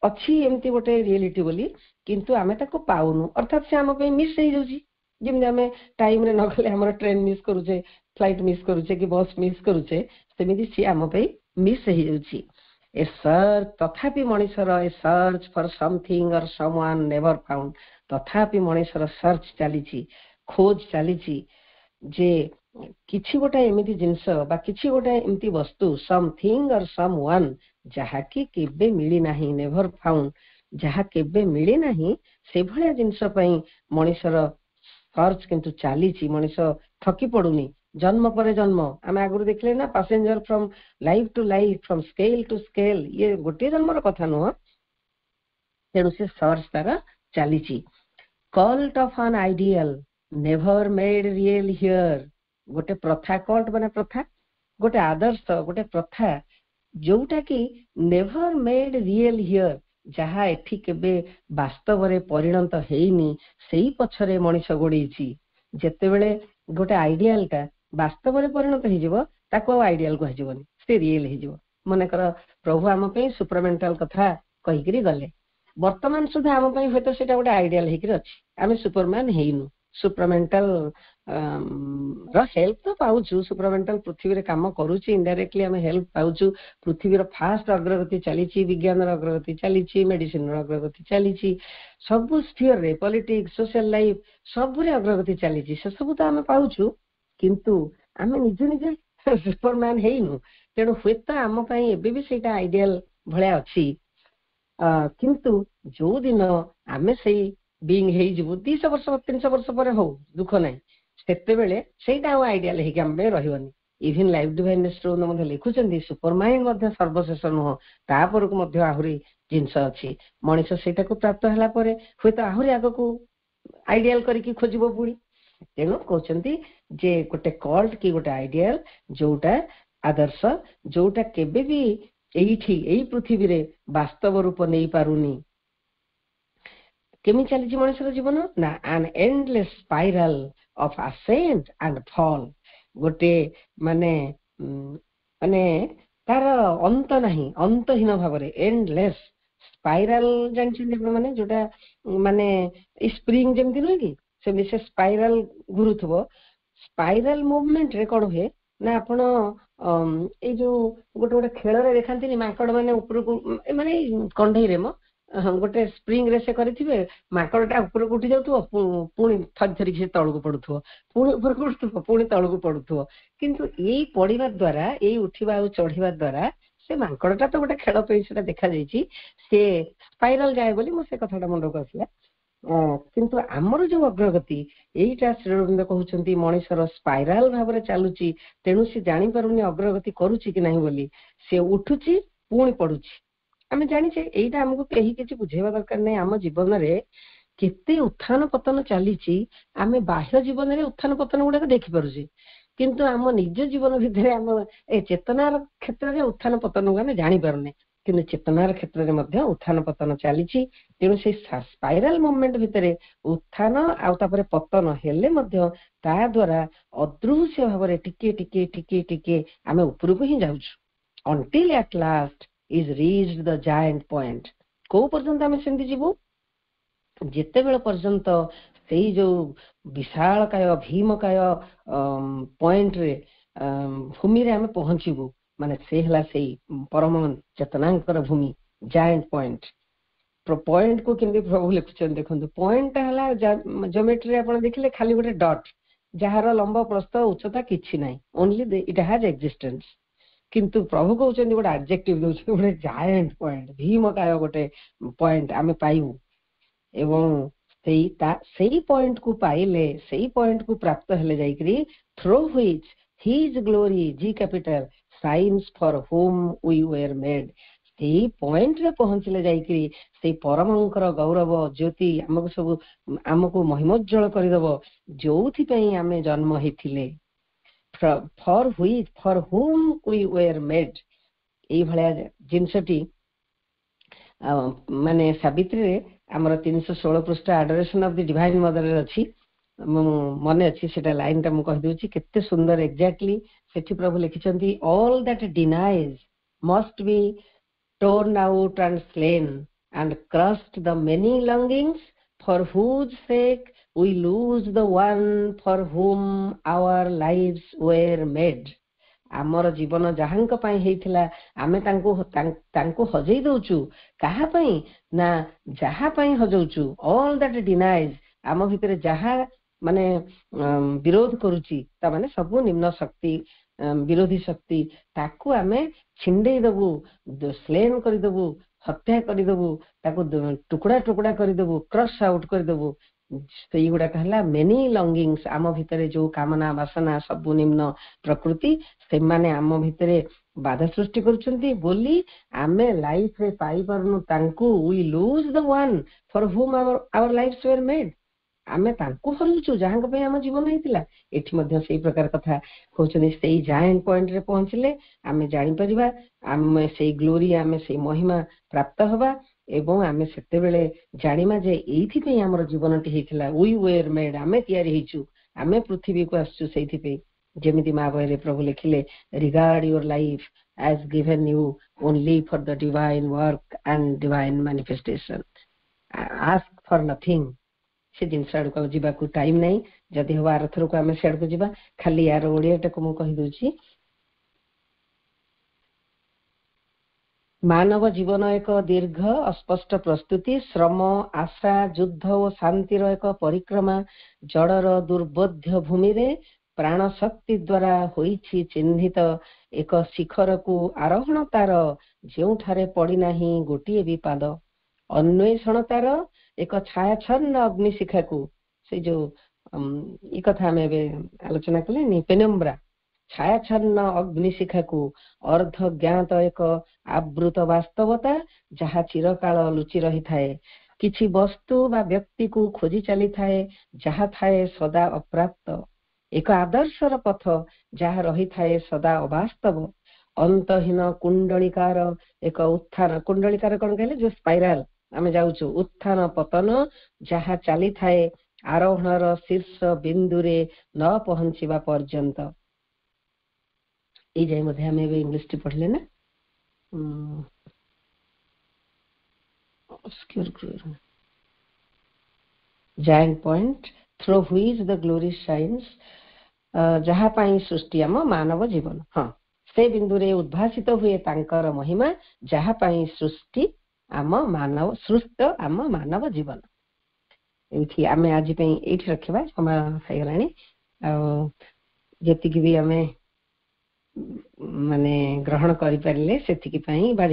ଅଛି ଏମିତି ଗୋଟେ ରିଏଲିଟି ବୋଲି, କିନ୍ତୁ ଆମେ ତାକୁ ପାଉନୁ, ଅର୍ଥାତ୍ ସେ ଆମ ପାଇଁ ମିସ୍ ହେଇଯାଉଛି। ଯେମିତି ଆମେ ଟାଇମରେ ନ ଗଲେ ଆମର ଟ୍ରେନ ମିସ୍ କରୁଛେ, ଫ୍ଲାଇଟ୍ ମିସ୍ କରୁଛେ କି ବସ୍ ମିସ୍ କରୁଛେ, ସେମିତି ସିଏ ଆମ ପାଇଁ ମିସ୍ ହେଇଯାଉଛି। ଏ ସର୍ଚ୍ଚ, ତଥାପି ମଣିଷର ଏ ସର୍ଚ୍ଚ ଫର ସମଥିଙ୍ଗ ଅର ସମୱାନ୍ ନେଭର ଫାଉଣ୍ଡ, ତଥାପି ମଣିଷର ସର୍ଚ୍ଚ ଚାଲିଛି, ଖୋଜ ଚାଲିଛି ଯେ କିଛି ଗୋଟେ ଏମିତି ଜିନିଷ ବା କିଛି ଗୋଟେ ଏମିତି ବସ୍ତୁ, ସମଥିଙ୍ଗ ଅର ସମୱାନ୍, ଯାହାକି କେବେ ମିଳିନାହିଁ, ନେଭର ଫାଉଣ୍ଡ, ଯାହା କେବେ ମିଳିନାହିଁ, ସେଭଳିଆ ଜିନିଷ ପାଇଁ ମଣିଷର ସର୍ଚ୍ଚ କିନ୍ତୁ ଚାଲିଛି। ମଣିଷ ଥକି ପଡୁନି, ଜନ୍ମ ପରେ ଜନ୍ମ। ଆମେ ଆଗରୁ ଦେଖିଲେ ନା, passenger from life to life, from scale to scale, ଇଏ ଗୋଟିଏ ଜନ୍ମର କଥା ନୁହଁ। ତେଣୁ ସେ ସର୍ଚ୍ଚ ତାର ଚାଲିଛି। କଲ୍ଟ ଅଫ ଆନ୍ ideal never made real here, ଗୋଟେ ପ୍ରଥା, କଲ୍ଟ ମାନେ ପ୍ରଥା, ଗୋଟେ ଆଦର୍ଶ, ଗୋଟେ ପ୍ରଥା ଯୋଉଟା କି ନେଭର ମେଡ ରିଏଲ ହିୟର, ଯାହା ଏଠି କେବେ ବାସ୍ତବରେ ପରିଣତ ହେଇନି, ସେଇ ପଛରେ ମଣିଷ ଗୋଡେଇଛି। ଯେତେବେଳେ ଗୋଟେ ଆଇଡିଆଲଟା ବାସ୍ତବରେ ପରିଣତ ହେଇଯିବ, ତାକୁ ଆଉ ଆଇଡିଆଲ କୁହାଯିବନି, ସେ ରିଏଲ ହେଇଯିବ। ମନେକର ପ୍ରଭୁ ଆମ ପାଇଁ ସୁପରମେଣ୍ଟାଲ କଥା କହିକିରି ଗଲେ, ବର୍ତ୍ତମାନ ସୁଦ୍ଧା ଆମ ପାଇଁ ହୁଏତ ସେଇଟା ଗୋଟେ ଆଇଡିଆଲ ହେଇକିରି ଅଛି, ଆମେ ସୁପରମ୍ୟାନ ହେଇନୁ। ସୁପରମେଣ୍ଟାଲ ର ହେଲ୍ପ ତ ପାଉଛୁ, ସୁପରମେଣ୍ଟାଲ ପୃଥିବୀରେ କାମ କରୁଛି, ଇନଡାଇରେକ୍ଟଲି ଆମେ ହେଲ୍ପ ପାଉଛୁ। ପୃଥିବୀର ଫାଷ୍ଟ ଅଗ୍ରଗତି ଚାଲିଛି, ବିଜ୍ଞାନର ଅଗ୍ରଗତି ଚାଲିଛି, ମେଡିସିନର ଅଗ୍ରଗତି ଚାଲିଛି, ସବୁ ସ୍ଫିୟରରେ, ପଲିଟିକ୍ସ, ସୋସିଆଲ ଲାଇଫ, ସବୁରେ ଅଗ୍ରଗତି ଚାଲିଛି, ସେସବୁ ତ ଆମେ ପାଉଛୁ। କିନ୍ତୁ ଆମେ ନିଜେ ନିଜେ ସୁପରମ୍ୟାନ ହେଇନୁ। ତେଣୁ ହୁଏତ ଆମ ପାଇଁ ଏବେ ବି ସେଇଟା ଆଇଡିଆଲ ଭଳିଆ ଅଛି, କିନ୍ତୁ ଯୋଉ ଦିନ ଆମେ ସେଇ ବିଙ୍ଗ ହେଇଯିବୁ 200 ବର୍ଷ 300 ବର୍ଷ ପରେ ହଉ ଦୁଃଖ ନାହିଁ, ସେତେବେଳେ ସେଇଟା ଆଉ ଆଇଡିଆଲ ହେଇକି ଆମ ପାଇଁ ରହିବନି। ଇଭିନ୍ ଲାଇଫ ଡିଭାଇନନେସ ମଧ୍ୟ ଲେଖୁଛନ୍ତି ସୁପର ମାଇଣ୍ଡ ମଧ୍ୟ ସର୍ବଶେଷ ନୁହଁ, ତାପରକୁ ମଧ୍ୟ ଆହୁରି ଜିନିଷ ଅଛି। ମଣିଷ ସେଇଟାକୁ ପ୍ରାପ୍ତ ହେଲା ପରେ ହୁଏତ ଆହୁରି ଆଗକୁ ଆଇଡିଆଲ କରିକି ଖୋଜିବ ପୁଣି। ତେଣୁ କହୁଛନ୍ତି ଯେ ଗୋଟେ କଲ୍ଟ କି ଗୋଟେ ଆଇଡିଆଲ ଯୋଉଟା ଆଦର୍ଶ, ଯୋଉଟା କେବେ ବି ଏଇଠି ଏଇ ପୃଥିବୀରେ ବାସ୍ତବ ରୂପ ନେଇ ପାରୁନି। କେମିତି ଚାଲିଛି ମଣିଷର ଜୀବନ ନା an endless spiral of ascent and fall, ଗୋଟେ ମାନେ ମାନେ ତାର ଅନ୍ତ ନାହିଁ, ଅନ୍ତହୀନ ଭାବରେ ଏଣ୍ଡଲେସ୍ ସ୍ପାଇରାଲ ଜାଣିଛନ୍ତି ଆପଣ, ମାନେ ଯୋଉଟା ମାନେ ସ୍ପ୍ରିଙ୍ଗ ଯେମିତି ନୁହେଁ କି, ସେମିତି ସେ ସ୍ପାଇରାଲ ଘୁରୁଥିବ। ସ୍ପାଇରାଲ ମୁଭମେଣ୍ଟ ରେ କଣ ହୁଏ ନା ଆପଣ ଏଇ ଯୋଉ ଗୋଟେ ଗୋଟେ ଖେଳରେ ଦେଖାନ୍ତିନି ମାଙ୍କଡ ମାନେ ଉପରକୁ ମାନେ କଣ୍ଢେଇରେ ଗୋଟେ ସ୍ପ୍ରିଙ୍ଗ ରେ ସେ କରିଥିବେ, ମାଙ୍କଡଟା ଉପରକୁ ଉଠି ଯାଉଥିବ, ପୁଣି ଥରି ଥରିକି ସେ ତଳକୁ ପଡୁଥିବ, ପୁଣି ଉପରକୁ ଉଠୁଥିବ, ପୁଣି ତଳକୁ ପଡୁଥିବ। କିନ୍ତୁ ଏଇ ପଡିବା ଦ୍ଵାରା, ଏଇ ଉଠିବା ଆଉ ଚଢିବା ଦ୍ଵାରା, ସେ ମାଙ୍କଡଟା ତ ଗୋଟେ ଖେଳ ପାଇଁ ସେଟା ଦେଖାଯାଇଛି, ସେ ସ୍ପାଇରାଲ ଯାଏ ବୋଲି ମୁଁ ସେ କଥାଟା ମୁଣ୍ଡକୁ ଆସିଲା। କିନ୍ତୁ ଆମର ଯୋଉ ଅଗ୍ରଗତି, ଏଇଟା ଶ୍ରୀ ଅରବିନ୍ଦ କହୁଛନ୍ତି ମଣିଷର ସ୍ପାଇରାଲ ଭାବରେ ଚାଲୁଛି। ତେଣୁ ସେ ଜାଣିପାରୁନି ଅଗ୍ରଗତି କରୁଛି କି ନାହିଁ ବୋଲି, ସେ ଉଠୁଛି ପୁଣି ପଡୁଛି। ଆମେ ଜାଣିଛେ ଏଇଟା ଆମକୁ କେହି କିଛି ବୁଝେଇବା ଦରକାର ନାହିଁ। ଆମ ଜୀବନରେ କେତେ ଉତ୍ଥାନ ପତନ ଚାଲିଛି, ଆମେ ବାହ୍ୟ ଜୀବନରେ ଉତ୍ଥାନ ପତନ ଗୁଡାକ ଦେଖିପାରୁଛେ, କିନ୍ତୁ ଆମ ନିଜ ଜୀବନ ଭିତରେ ଆମ ଏ ଚେତନାର କ୍ଷେତ୍ରରେ ଉତ୍ଥାନ ପତନକୁ ଆମେ ଜାଣିପାରୁନେ। କିନ୍ତୁ ଚେତନାର କ୍ଷେତ୍ରରେ ମଧ୍ୟ ଉତ୍ଥାନ ପତନ ଚାଲିଛି। ତେଣୁ ସେଇ ସ୍ପାଇରାଲ ମୁଭମେଣ୍ଟ ଭିତରେ ଉତ୍ଥାନ ଆଉ ତାପରେ ପତନ ହେଲେ ମଧ୍ୟ ତା ଦ୍ଵାରା ଅଦୃଶ୍ୟ ଭାବରେ ଟିକେ ଟିକେ ଟିକେ ଟିକେ ଆମେ ଉପରକୁ ହିଁ ଯାଉଛୁ, until at last is reached the giant point। କୋଉ ପର୍ଯ୍ୟନ୍ତ ଆମେ ସେମିତି ଯିବୁ? ଯେତେବେଳେ ପର୍ଯ୍ୟନ୍ତ ସେଇ ଯୋଉ ବିଶାଳକାୟ ଭୀମକାୟ ପଏଣ୍ଟରେ ଭୂମିରେ ଆମେ ପହଞ୍ଚିବୁ, ମାନେ ସେ ହେଲା ସେଇ ପରମ ଚେତନାଙ୍କର ଭୂମି, ଜାଏଣ୍ଟ ପଏଣ୍ଟ। ପଏଣ୍ଟ କୁ କେମିତି ପ୍ରଭୁ ଲେଖୁଛନ୍ତି ଦେଖନ୍ତୁ। ପଏଣ୍ଟଟା ହେଲା ଜିଓମେଟ୍ରିରେ ଆପଣ ଦେଖିଲେ ଖାଲି ଗୋଟେ ଡଟ୍, ଯାହାର ଲମ୍ବ ପ୍ରସ୍ଥ ଉଚ୍ଚତା କିଛି ନାହିଁ, ଓନ୍ଲି ଇଟ୍ ହାଜ ଏକ୍ଜିଷ୍ଟେନ୍ସ। କିନ୍ତୁ ପ୍ରଭୁ କହୁଛନ୍ତି ଗୋଟେ ଆଡଜେକ୍ଟିଭ ଦଉଛନ୍ତି, ଗୋଟେ ଜାଏଣ୍ଟ ପଏଣ୍ଟ, ଭୀମକାୟ ଗୋଟେ ପଏଣ୍ଟ ଆମେ ପାଇବୁ। ଏବଂ ସେଇ ପଏଣ୍ଟକୁ ପାଇଲେ, ସେଇ ପଏଣ୍ଟକୁ ପ୍ରାପ୍ତ ହେଲେ ଯାଇକରି through which his glory, G capital, shines for whom we were made। ସେଇ ପଏଣ୍ଟରେ ପହଞ୍ଚିଲେ ଯାଇକରି ସେଇ ପରମଙ୍କର ଗୌରବ ଜ୍ୟୋତି ଆମକୁ ମହିମୋଜ୍ଜଳ କରିଦବ, ଯୋଉଥିପାଇଁ ଆମେ ଜନ୍ମ ହେଇଥିଲେ। for whom we were made। ଏଇଭଳିଆ ଜିନିଷଟି ମାନେ ସାବିତ୍ରୀରେ ଆମର 316 ପୃଷ୍ଠା ଆଡୋରେସନ ଅଫ ଦି ଡିଭାଇନ ମଦରରେ ଅଛି। ମନେ ଅଛି ସେଟା ଲାଇନଟା ମୁଁ କହିଦଉଛି, କେତେ ସୁନ୍ଦର। ଏକ୍ଜାକ୍ଟଲି ସେଠି ପ୍ରଭୁ ଲେଖିଛନ୍ତି, all that denies must be torn out and slain and crushed the many longings for whose sake we lose the one for whom our lives were made। ଆମର ଜୀବନ ଯାହାଙ୍କ ପାଇଁ ହେଇଥିଲା ଆମେ ତାଙ୍କୁ ହଜେଇ ଦଉଛୁ। କାହା ପାଇଁ ନା ଯାହା ପାଇଁ ହଜଉଛୁ, all that denies, ଆମ ଭିତରେ ଯାହା ମାନେ ବିରୋଧ କରୁଛି, ତା ମାନେ ସବୁ ନିମ୍ନ ଶକ୍ତି, ବିରୋଧୀ ଶକ୍ତି, ତାକୁ ଆମେ ଛିଣ୍ଡେଇ ଦବୁ, ସ୍ଲେନ୍ କରିଦବୁ, ହତ୍ୟା କରିଦବୁ, ତାକୁ ଟୁକୁଡା ଟୁକୁଡା କରିଦବୁ, କ୍ରସ୍ ଆଉଟ୍ କରିଦବୁ। ସେଇଗୁଡାକ ହେଲା ମେନି ଲଙ୍ଗିଙ୍ଗସ୍। ଆମ ଭିତରେ ଯୋଉ କାମନା ବାସନା ସବୁ ନିମ୍ନ ପ୍ରକୃତି, ସେମାନେ ଆମ ଭିତରେ ବାଧା ସୃଷ୍ଟି କରୁଛନ୍ତି ବୋଲି ଆମେ ଲାଇଫରେ ପାଇପାରୁନୁ ତାଙ୍କୁ। we lose the one for whom our lives were made। ଆମେ ତାଙ୍କୁ ହରଉଛୁ ଯାହାଙ୍କ ପାଇଁ ଆମ ଜୀବନ ହେଇଥିଲା। ଏଠି ମଧ୍ୟ ସେଇ ପ୍ରକାର କଥା କହୁଛନ୍ତି। ସେଇ ଜାଏଣ୍ଟ ପଏଣ୍ଟରେ ପହଞ୍ଚିଲେ ଆମେ ଜାଣିପାରିବା, ଆମେ ସେଇ ଗ୍ଲୋରି, ଆମେ ସେଇ ମହିମା ପ୍ରାପ୍ତ ହବା, ଏବଂ ଆମେ ସେତେବେଳେ ଜାଣିବା ଯେ ଏଇଥିପାଇଁ ଆମର ଜୀବନଟି ହେଇଥିଲା। we were made, ଆମେ ତିଆରି ହେଇଛୁ, ଆମେ ପୃଥିବୀକୁ ଆସିଛୁ ସେଇଥିପାଇଁ। ଯେମିତି ମା ବହିରେ ପ୍ରଭୁ ଲେଖିଲେ, regard your life as given you only for the divine work and divine manifestation। ask for nothing। ସେ ଜିନିଷ ଆଡକୁ ଆଉ ଯିବାକୁ ଟାଇମ ନାହିଁ। ଯଦି ହବ ଆରଥରକୁ ଆମେ ସିଆଡକୁ ଯିବା। ଖାଲି ୟାର ଓଡିଆଟାକୁ ମୁଁ କହିଦଉଛି। ମାନବ ଜୀବନ ଏକ ଦୀର୍ଘ ଅସ୍ପଷ୍ଟ ପ୍ରସ୍ତୁତି, ଶ୍ରମ, ଆଶା, ଯୁଦ୍ଧ ଓ ଶାନ୍ତିର ଏକ ପରିକ୍ରମା। ଜଡର ଦୁର୍ବୋଧ୍ୟ ଭୂମିରେ ପ୍ରାଣ ଶକ୍ତି ଦ୍ୱାରା ହୋଇଛି ଚିହ୍ନିତ ଏକ ଶିଖରକୁ ଆରୋହଣ ତାର, ଯେଉଁଠାରେ ପଡିନାହିଁ ଗୋଟିଏ ବି ପାଦ। ଅନ୍ୱେଷଣତାର ଏକ ଛାୟାଚ୍ଛନ୍ନ ଅଗ୍ନିଶିଖାକୁ, ସେ ଯୋଉ ଏ କଥା ଆମେ ଏବେ ଆଲୋଚନା କଲେନି, ପେନମ୍ବ୍ରା, ଛାୟାଚ୍ଛନ୍ନ ଅଗ୍ନିଶିଖାକୁ ଅର୍ଦ୍ଧ ଜ୍ଞାତ ଏକ ଆବୃତ ବାସ୍ତବତା ଯାହା ଚିରକାଳ ଲୁଚି ରହିଥାଏ, କିଛି ବସ୍ତୁ ବା ବ୍ୟକ୍ତିକୁ ଖୋଜି ଚାଲିଥାଏ ଯାହା ଥାଏ ସଦା ଅପ୍ରାପ୍ତ, ଏକ ଆଦର୍ଶର ପଥ ଯାହା ରହିଥାଏ ସଦା ଅବାସ୍ତବ, ଅନ୍ତହୀନ କୁଣ୍ଡଳିକାର ଏକ ଉତ୍ଥାନ, କୁଣ୍ଡଳିକାର କଣ କହିଲେ, ଯୋଉ ସ୍ପାଇରାଲ ଆମେ ଯାଉଛୁ, ଉତ୍ଥାନ ପତନ ଯାହା ଚାଲିଥାଏ ଆରୋହଣର ଶୀର୍ଷ ବିନ୍ଦୁରେ ନ ପହଞ୍ଚିବା ପର୍ଯ୍ୟନ୍ତ। ଏଇ ଯାଇ ମଧ୍ୟ ଆମେ ଏବେ ଇଂଲିଶଟି ପଢିଲେ ନା। giant point through which the glory shines, ଯାହା ପାଇଁ ସୃଷ୍ଟି ଆମ ମାନବ ଜୀବନ, ହଁ ସେ ବିନ୍ଦୁରେ ଉଦ୍ଭାସିତ ହୁଏ ତାଙ୍କର ମହିମା, ଯାହା ପାଇଁ ସୃଷ୍ଟ ଆମ ମାନବ ଜୀବନ। ଏଇଠି ଆମେ ଆଜି ପାଇଁ ଏଇଠି ରଖିବା, ସମୟ ହେଇଗଲାଣି। ଆଉ ଯେତିକି ବି ଆମେ ମାନେ ଗ୍ରହଣ କରିପାରିଲେ ସେତିକି ପାଇଁ ବା